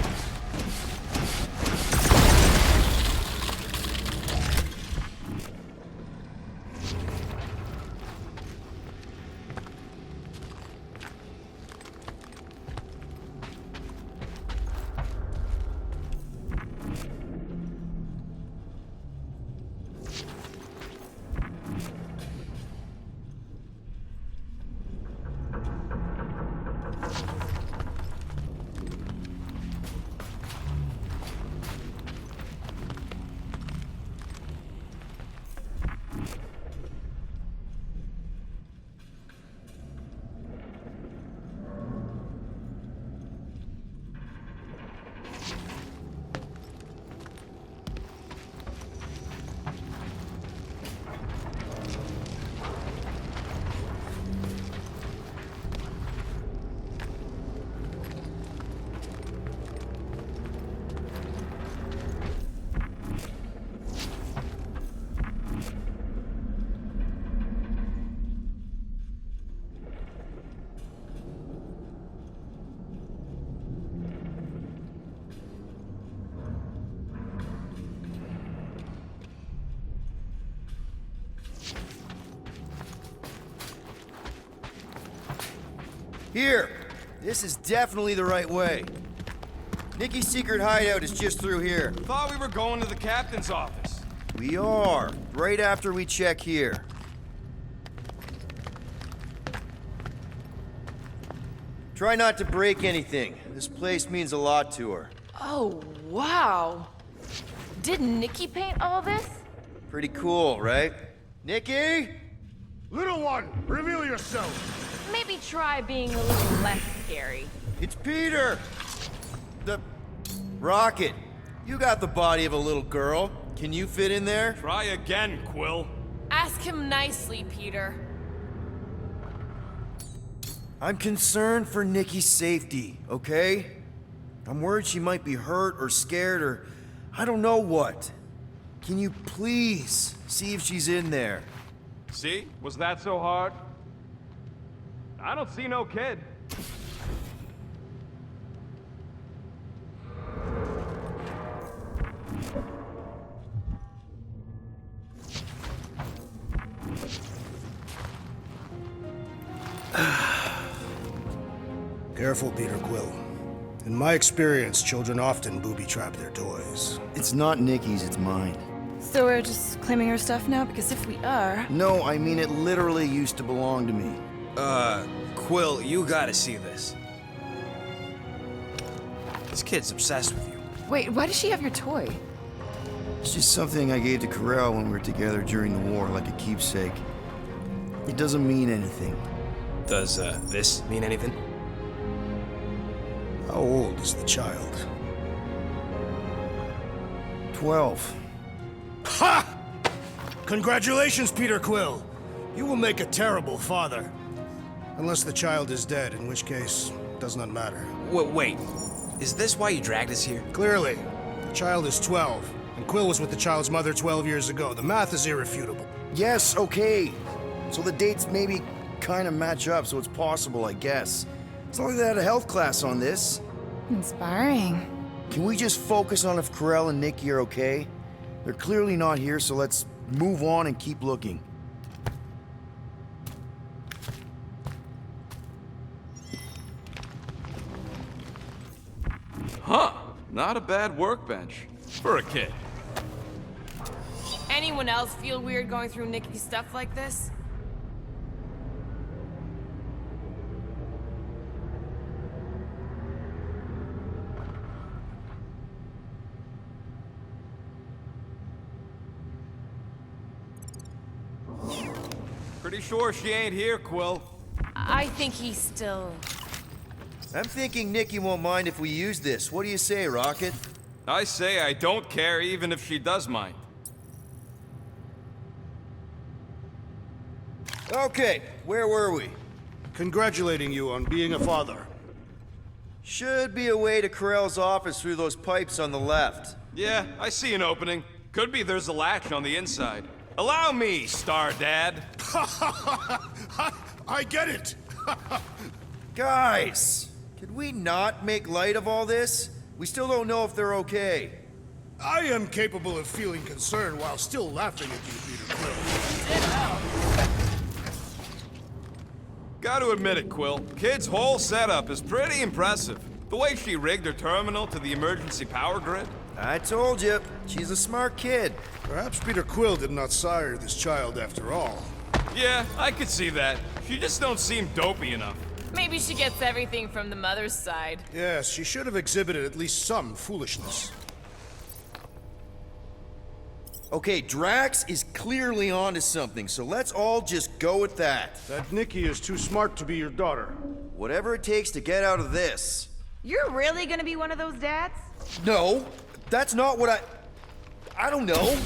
Here! This is definitely the right way. Nikki's secret hideout is just through here. Thought we were going to the captain's office. We are, right after we check here. Try not to break anything. This place means a lot to her. Oh, wow. Did Nikki paint all this? Pretty cool, right? Nikki? Little one, reveal yourself. Maybe try being a little less scary. It's Peter! The... Rocket. You got the body of a little girl. Can you fit in there? Try again, Quill. Ask him nicely, Peter. I'm concerned for Nikki's safety, okay? I'm worried she might be hurt or scared or... I don't know what. Can you please see if she's in there? See? Was that so hard? I don't see no kid. Careful, Peter Quill. In my experience, children often booby-trap their toys. It's not Nikki's, it's mine. So we're just claiming her stuff now? Because if we are... No, I mean it literally used to belong to me. Quill, you gotta see this. This kid's obsessed with you. Wait, why does she have your toy? It's just something I gave to Corel when we were together during the war, like a keepsake. It doesn't mean anything. Does, this mean anything? How old is the child? 12. Ha! Congratulations, Peter Quill. You will make a terrible father. Unless the child is dead, in which case, it does not matter. Wait. Is this why you dragged us here? Clearly, the child is 12, and Quill was with the child's mother 12 years ago. The math is irrefutable. Yes, okay. So the dates maybe kind of match up, so it's possible, I guess. It's not like they had a health class on this. Inspiring. Can we just focus on if Corel and Nikki are okay? They're clearly not here, so let's move on and keep looking. Huh. Not a bad workbench. For a kid. Anyone else feel weird going through Nikki's stuff like this? Pretty sure she ain't here, Quill. I think he's still... I'm thinking Nikki won't mind if we use this. What do you say, Rocket? I say I don't care even if she does mind. Okay, where were we? congratulating you on being a father. Should be a way to Corell's office through those pipes on the left. Yeah, I see an opening. Could be there's a latch on the inside. Allow me, Star Dad. I get it. Guys, could we not make light of all this? We still don't know if they're okay. I am capable of feeling concern while still laughing at you, Peter Quill. Gotta admit it, Quill. Kid's whole setup is pretty impressive. The way she rigged her terminal to the emergency power grid. I told you, she's a smart kid. Perhaps Peter Quill did not sire this child after all. Yeah, I could see that. She just don't seem dopey enough. Maybe she gets everything from the mother's side. Yes, she should have exhibited at least some foolishness. Okay, Drax is clearly onto something, so let's all just go with that. That Nikki is too smart to be your daughter. Whatever it takes to get out of this. You're really gonna be one of those dads? No, that's not what I don't know.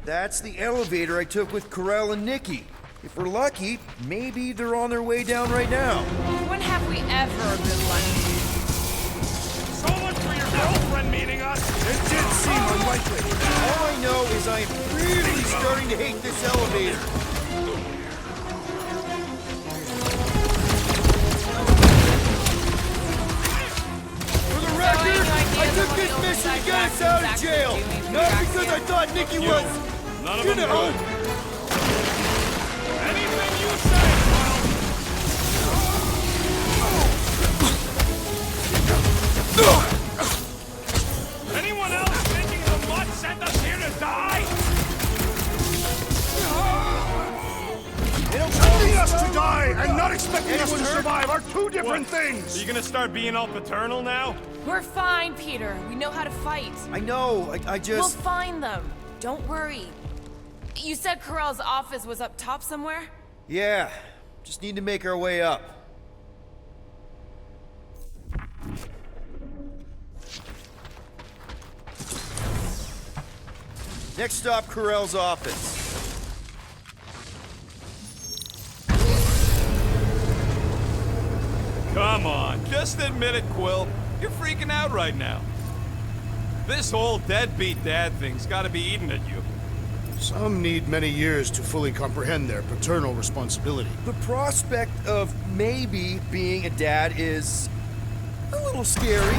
That's the elevator I took with Corell and Nikki. If we're lucky, maybe they're on their way down right now. When have we ever been lucky? So much for your girlfriend meeting us. It did seem unlikely. All I know is I'm really starting to hate this elevator. For the record, I took this mission to get us out of jail. Not because I thought Nikki was, None of you them know. good. Anything you say, Quill. Anyone else thinking the mud sent us here to die? Wanting us to die and not expecting us to survive are two different Are things. you gonna start being all paternal now? We're fine, Peter. We know how to fight. I know, I We'll just... find them. Don't worry. You said Corell's office was up top somewhere? Yeah, just need to make our way up. Next stop, Corell's office. Come on, just admit it, Quill. You're freaking out right now. This whole deadbeat dad thing's gotta be eating at you. Some need many years to fully comprehend their paternal responsibility. The prospect of maybe being a dad is a little scary.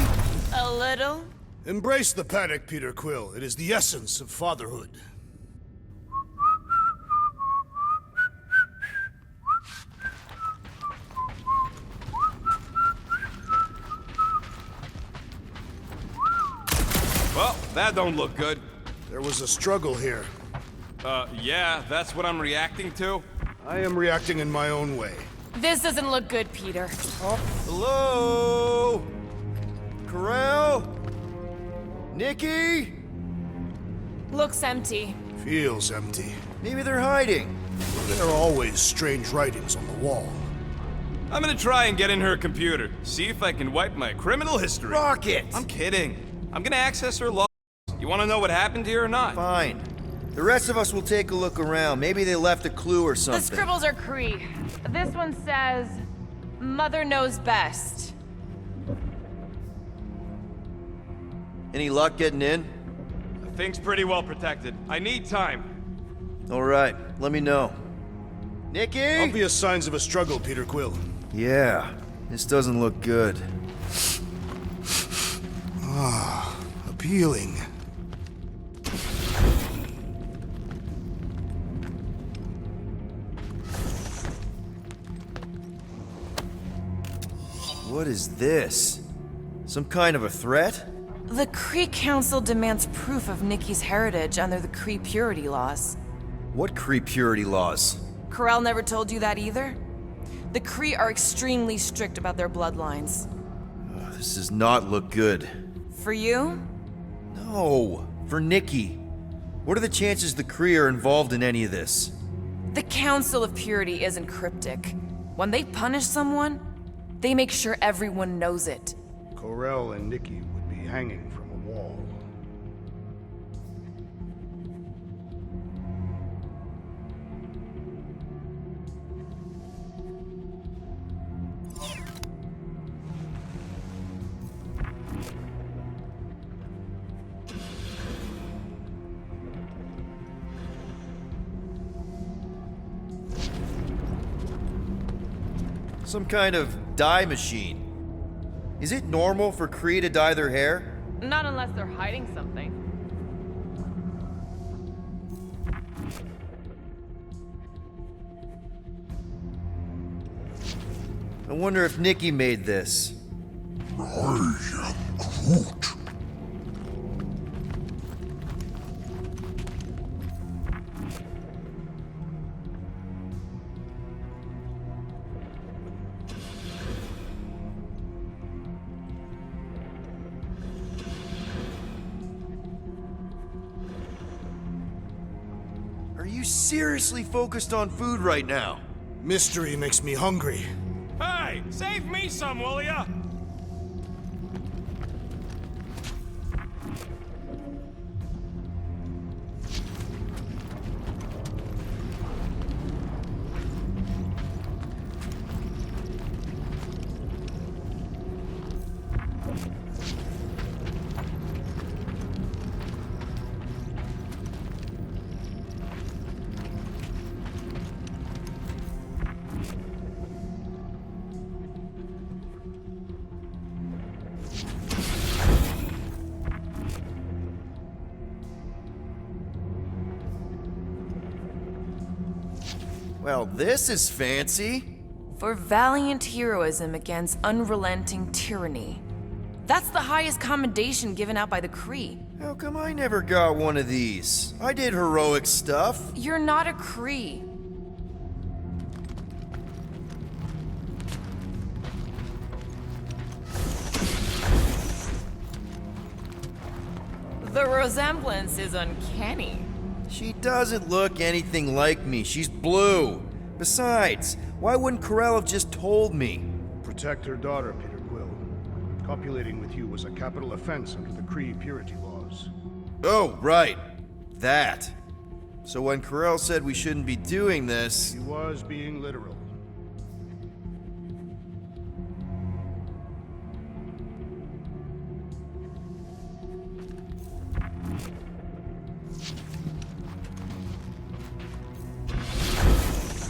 A little? Embrace the panic, Peter Quill. It is the essence of fatherhood. Well, that don't look good. There was a struggle here. Yeah, that's what I'm reacting to. I am reacting in my own way. This doesn't look good, Peter. Hello? Corell? Nikki? Looks empty. Feels empty. Maybe they're hiding. There are always strange writings on the wall. I'm gonna try and get in her computer, see if I can wipe my criminal history. Rocket! I'm kidding. I'm gonna access her logs. You wanna know what happened here or not? Fine. The rest of us will take a look around. Maybe they left a clue or The something. scribbles are Cree. This one says, Mother knows best. Any luck getting in? The thing's pretty well protected. I need time. All right, let me know. Nikki? Obvious signs of a struggle, Peter Quill. Yeah, this doesn't look good. Appealing. What is this? Some kind of a threat? The Cree Council demands proof of Nikki's heritage under the Cree purity laws. What Cree purity laws? Corell never told you that either? The Cree are extremely strict about their bloodlines. This does not look good. For you? No, for Nikki. What are the chances the Cree are involved in any of this? The Council of Purity isn't cryptic. When they punish someone, they make sure everyone knows it. Corell and Nikki would be hanging from a wall. Some kind of dye machine. Is it normal for Kree to dye their hair? Not unless they're hiding something. I wonder if Nikki made this. Are you seriously focused on food right now? Mystery makes me hungry. Hey, save me some, will ya? Well, this is fancy. For valiant heroism against unrelenting tyranny. That's the highest commendation given out by the Kree. How come I never got one of these? I did heroic stuff. You're not a Kree. The resemblance is uncanny. She doesn't look anything like me. She's blue. Besides, why wouldn't Carell have just told me? Protect her daughter, Peter Quill. Copulating with you was a capital offense under the Kree purity laws. Oh, right. That. So when Carell said we shouldn't be doing this... He was being literal.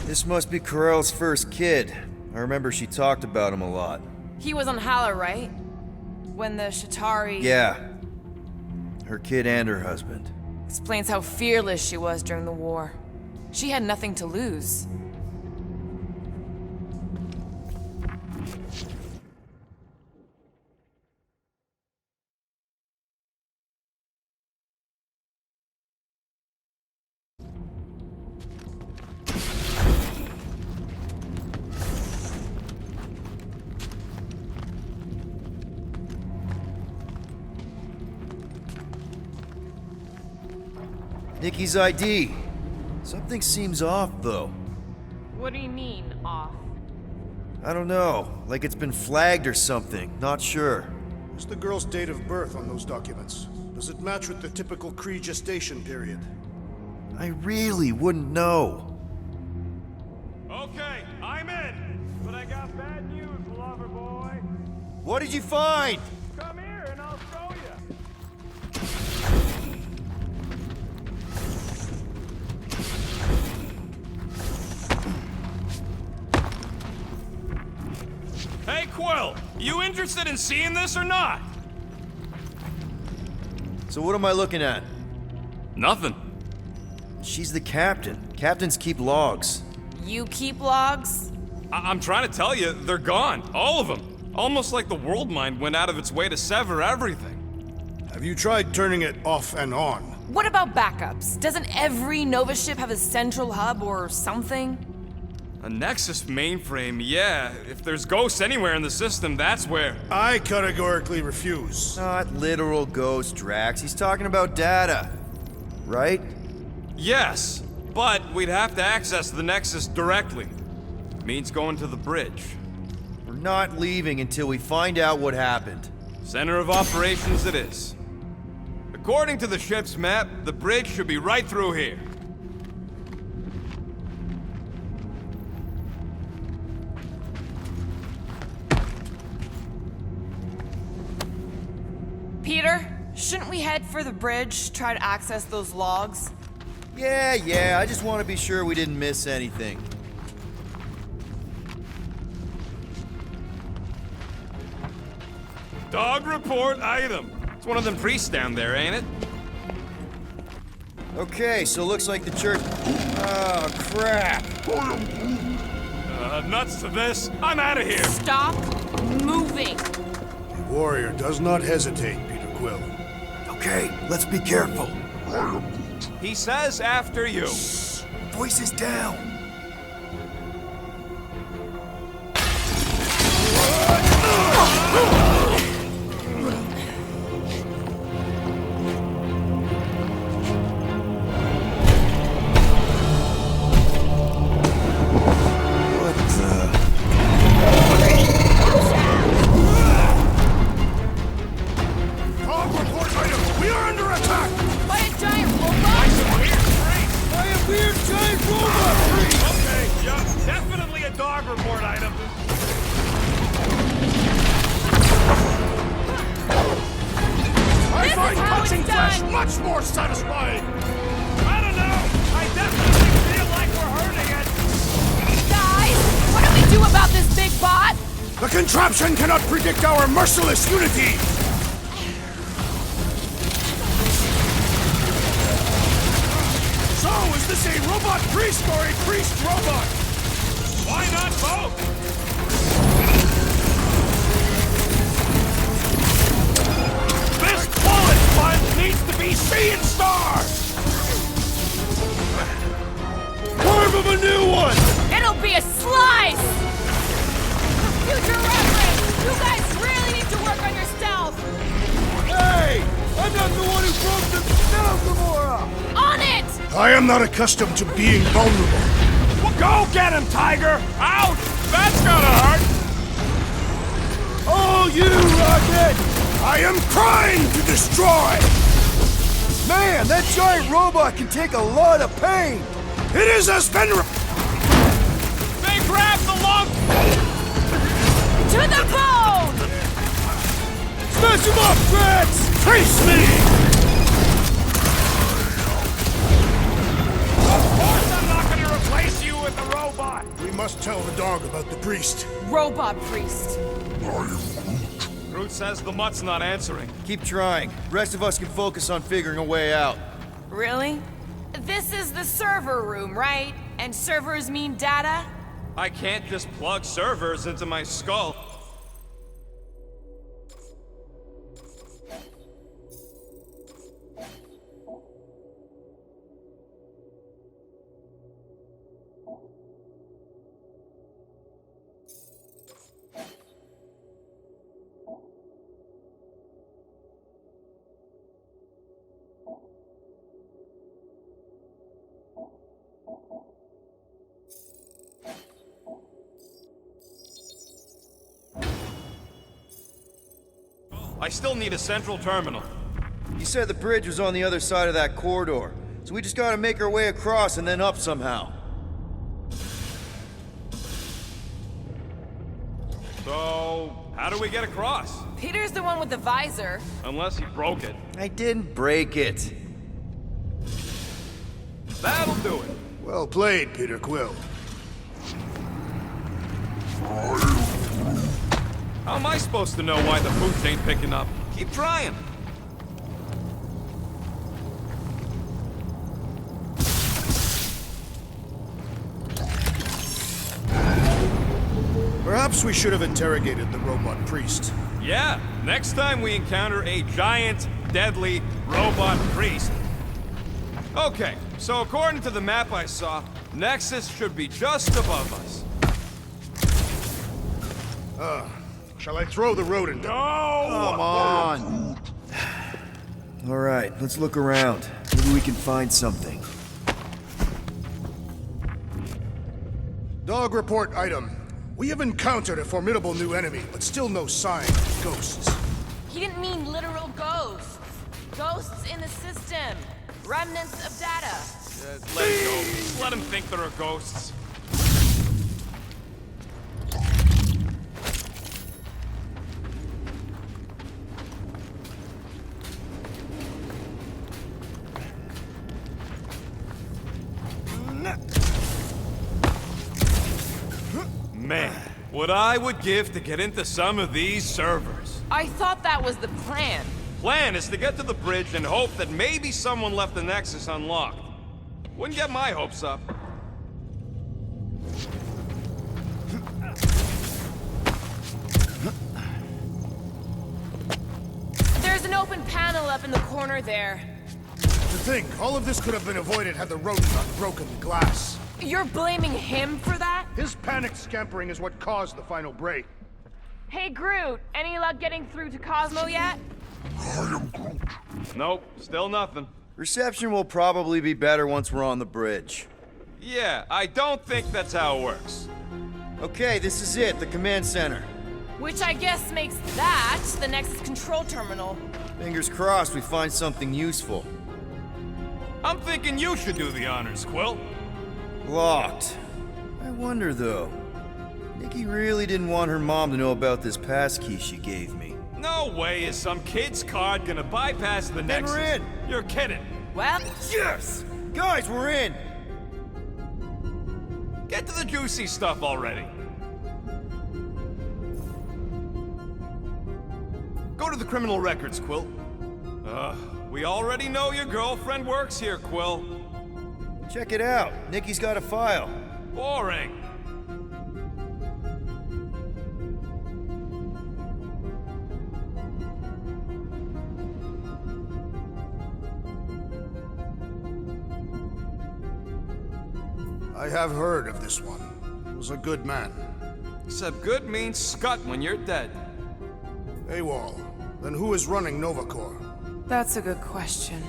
This must be Carell's first kid. I remember she talked about him a lot. He was on Hala, right? When the Shatari... Yeah. Her kid and her husband. Explains how fearless she was during the war. She had nothing to lose. Nikki's ID. Something seems off, though. What do you mean, off? I don't know. Like it's been flagged or something. Not sure. What's the girl's date of birth on those documents? Does it match with the typical Kree gestation period? I really wouldn't know. Okay, I'm in. But I got bad news, lover boy. What did you find? Come here and I'll show you. Hey, Quill, you interested in seeing this or not? So what am I looking at? Nothing. She's the captain. Captains keep logs. You keep logs? I'm trying to tell you, they're gone. All of them. Almost like the world mind went out of its way to sever everything. Have you tried turning it off and on? What about backups? Doesn't every Nova ship have a central hub or something? A Nexus mainframe, yeah. If there's ghosts anywhere in the system, that's where... I categorically refuse. Not literal ghost, Drax. He's talking about data. Right? Yes, but we'd have to access the Nexus directly. Means going to the bridge. We're not leaving until we find out what happened. Center of operations it is. According to the ship's map, the bridge should be right through here. Peter, shouldn't we head for the bridge, try to access those logs? Yeah, I just want to be sure we didn't miss anything. Dog report item. It's one of them priests down there, ain't it? Okay, so looks like the church... Oh, crap. Nuts to this. I'm out of here. Stop moving. The warrior does not hesitate, Peter Quill. Okay, let's be careful. He says after you. Voices down. Much more satisfying! I don't know! I definitely feel like we're hurting it! Guys, what do we do about this big bot? The contraption cannot predict our merciless unity! So, is this a robot priest or a priest robot? Why not both? This bullet sponge needs to be seeing stars! Carve of a new one! It'll be a slice! For future reference, you guys really need to work on your stealth! Hey! I'm not the one who broke the stealth, Gamora! On it! I am not accustomed to being vulnerable. Well, go get him, Tiger! Ouch! That's gonna hurt! Oh, you, Rocket! I am trying to destroy! Man, that giant robot can take a lot of pain! It is as been... They grabbed the lung! To the bone! Smash him up, Drax! Face me! Of course I'm not gonna replace you with a robot! We must tell the dog about the priest. Robot priest. Groot says the mutt's not answering. Keep trying. The rest of us can focus on figuring a way out. Really? This is the server room, right? And servers mean data? I can't just plug servers into my skull. I still need a central terminal. You said the bridge was on the other side of that corridor, so we just gotta make our way across and then up somehow. So, how do we get across? Peter's the one with the visor. Unless he broke it. I didn't break it. That'll do it. Well played, Peter Quill. How am I supposed to know why the boots ain't picking up? Keep trying. Perhaps we should have interrogated the robot priest. Yeah, next time we encounter a giant, deadly robot priest. Okay, so according to the map I saw, Nexus should be just above us. Shall I throw the rodent? No! Come on! Alright, let's look around. Maybe we can find something. Dog report item. We have encountered a formidable new enemy, but still no sign of ghosts. He didn't mean literal ghosts. Ghosts in the system. Remnants of data. Let it go. Just let him think there are ghosts. Man, what I would give to get into some of these servers. I thought that was the plan. Plan is to get to the bridge and hope that maybe someone left the Nexus unlocked. Wouldn't get my hopes up. There's an open panel up in the corner there. To think, all of this could have been avoided had the rodent not broken the glass. You're blaming him for that? His panicked scampering is what caused the final break. Hey, Groot, any luck getting through to Cosmo yet? Nope, still nothing. Reception will probably be better once we're on the bridge. Yeah, I don't think that's how it works. Okay, this is it, the command center. Which I guess makes that the Nexus control terminal. Fingers crossed we find something useful. I'm thinking you should do the honors, Quill. Locked. I wonder though. Nikki really didn't want her mom to know about this passkey she gave me. No way is some kid's card gonna bypass the Nexus. we're in. You're kidding. Well, Yes! Guys, we're in! Get to the juicy stuff already. Go to the criminal records, Quill. We already know your girlfriend works here, Quill. Check it out. Nikki's got a file. Boring. I have heard of this one. He was a good man. Except good means scut when you're dead. AWOL. Then who is running Nova Corps? That's a good question.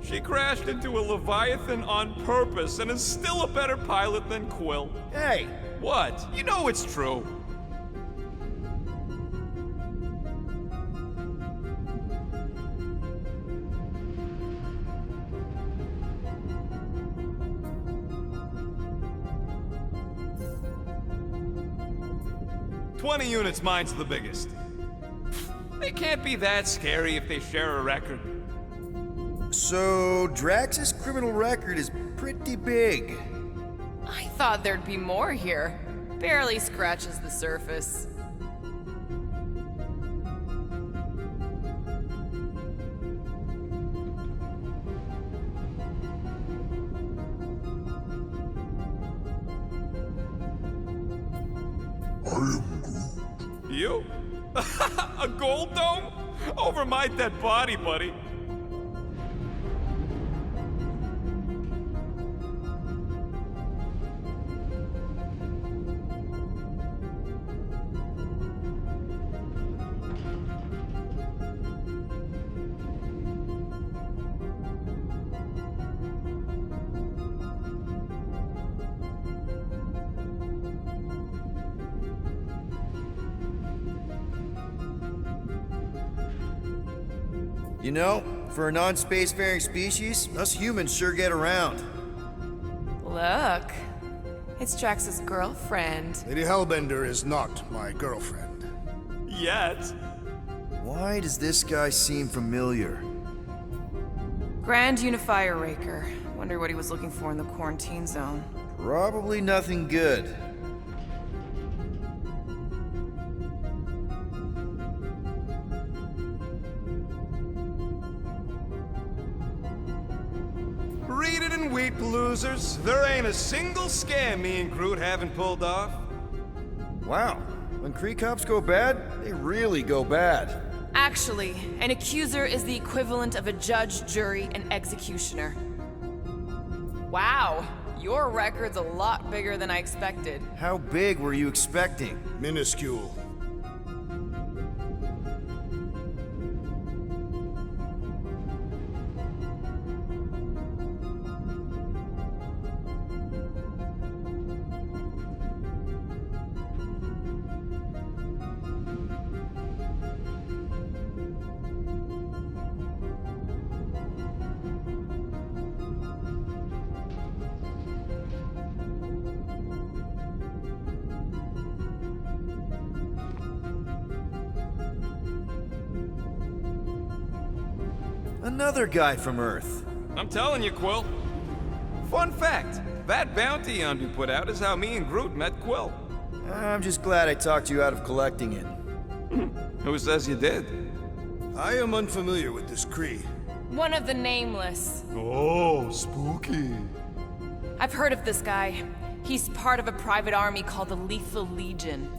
She crashed into a Leviathan on purpose and is still a better pilot than Quill. Hey! What? You know it's true. "20 units, mine's the biggest. They can't be that scary if they share a record. So, Drax's criminal record is pretty big. I thought there'd be more here. Barely scratches the surface. You? A gold dome? Over my dead body, buddy. You know, for a non-spacefaring species, us humans sure get around. Look, it's Drax's girlfriend. Lady Hellbender is not my girlfriend. Yet. Why does this guy seem familiar? Grand Unifier Raker. Wonder what he was looking for in the quarantine zone. Probably nothing good. Read it and weep, losers. There ain't a single scam me and Groot haven't pulled off. Wow, when Kree cops go bad, they really go bad. Actually, an accuser is the equivalent of a judge, jury, and executioner. Wow, your record's a lot bigger than I expected. How big were you expecting? Minuscule. Another guy from Earth. I'm telling you, Quill. Fun fact, that bounty hound you put out is how me and Groot met Quill. I'm just glad I talked you out of collecting it. Who says you did? I am unfamiliar with this Kree. One of the nameless. Oh, spooky. I've heard of this guy. He's part of a private army called the Lethal Legion.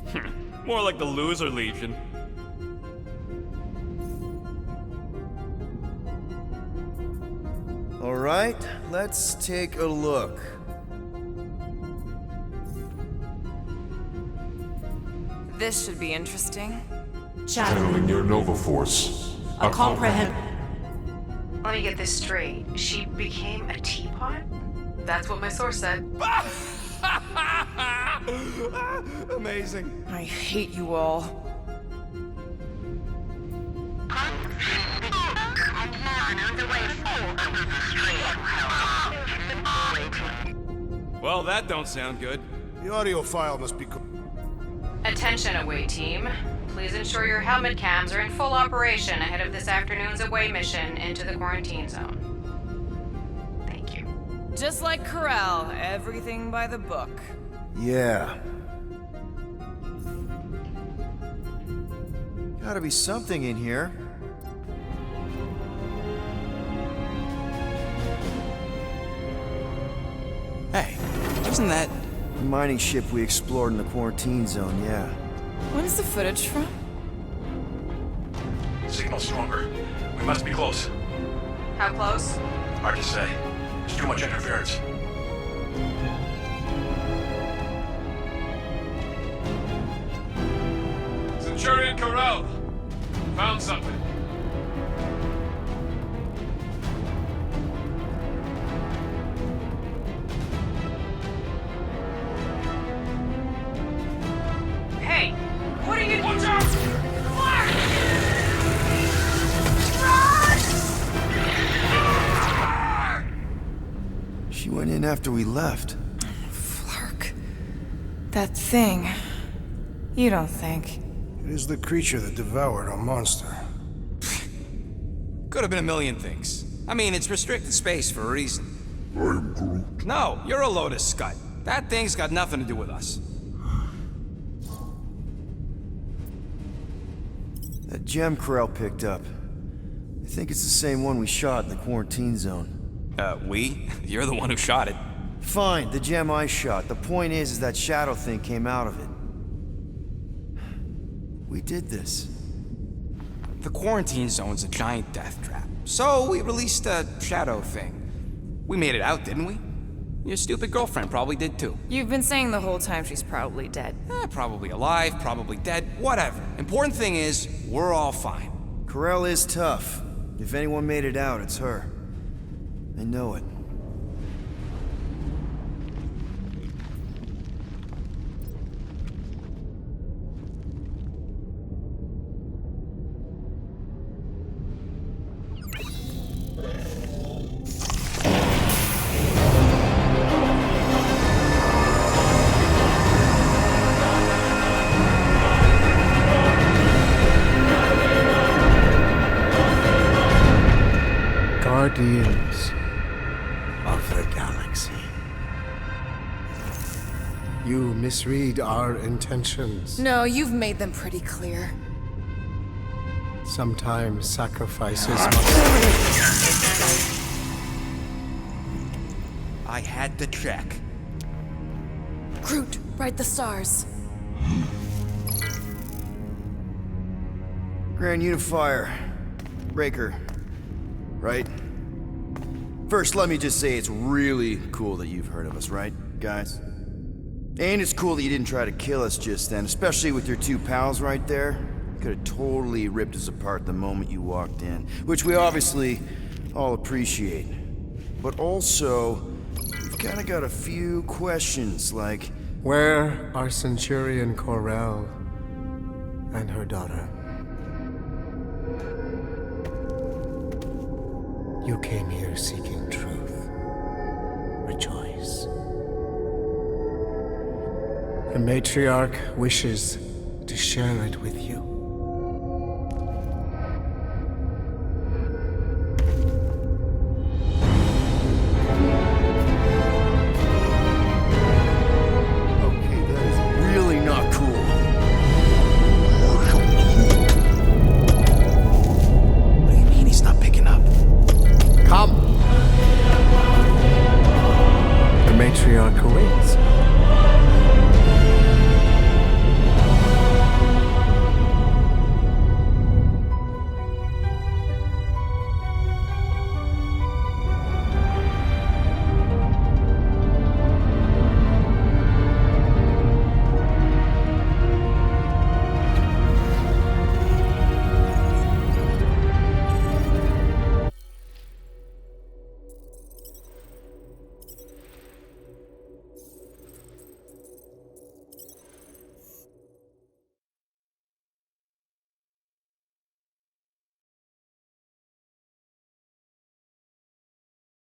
More like the Loser Legion. All right, let's take a look. This should be interesting. Channeling your Nova Force. A comprehend. Let me get this straight. She became a teapot? That's what my source said. Amazing. I hate you all. Well, that don't sound good. The audio file must be... Attention, away team. Please ensure your helmet cams are in full operation ahead of this afternoon's away mission into the quarantine zone. Thank you. Just like Corral, everything by the book. Yeah. Gotta be something in here. Hey, wasn't that... The mining ship we explored in the quarantine zone, yeah. When's the footage from? Signal stronger. We must be close. How close? Hard to say. There's too much interference. Centurion Corral. Found something. Hey, what are you... Watch out! She went in after we left. Flark. That thing. You don't think? It is the creature that devoured our monster. Could have been a million things. I mean, it's restricted space for a reason. I'm Groot. No, you're a Lotus Scud. That thing's got nothing to do with us. That gem Corral picked up. I think it's the same one we shot in the quarantine zone. We? You're the one who shot it. Fine, the gem I shot. The point is that shadow thing came out of it. We did this. The quarantine zone's a giant death trap. So we released a shadow thing. We made it out, didn't we? Your stupid girlfriend probably did too. You've been saying the whole time she's probably dead. Probably alive, probably dead, whatever. Important thing is, we're all fine. Corral is tough. If anyone made it out, it's her. I know it. Guardians of the Galaxy. You misread our intentions. No, you've made them pretty clear. Sometimes sacrifices must... I had to check. Groot, write the stars. Grand Unifier. Breaker. Right? First, let me just say it's really cool that you've heard of us, right, guys? And it's cool that you didn't try to kill us just then, especially with your two pals right there. Could have totally ripped us apart the moment you walked in, which we obviously all appreciate. But also, we've kind of got a few questions, like... Where are Centurion Corral and her daughter? You came here seeking truth. Rejoice. The matriarch wishes to share it with you. brains.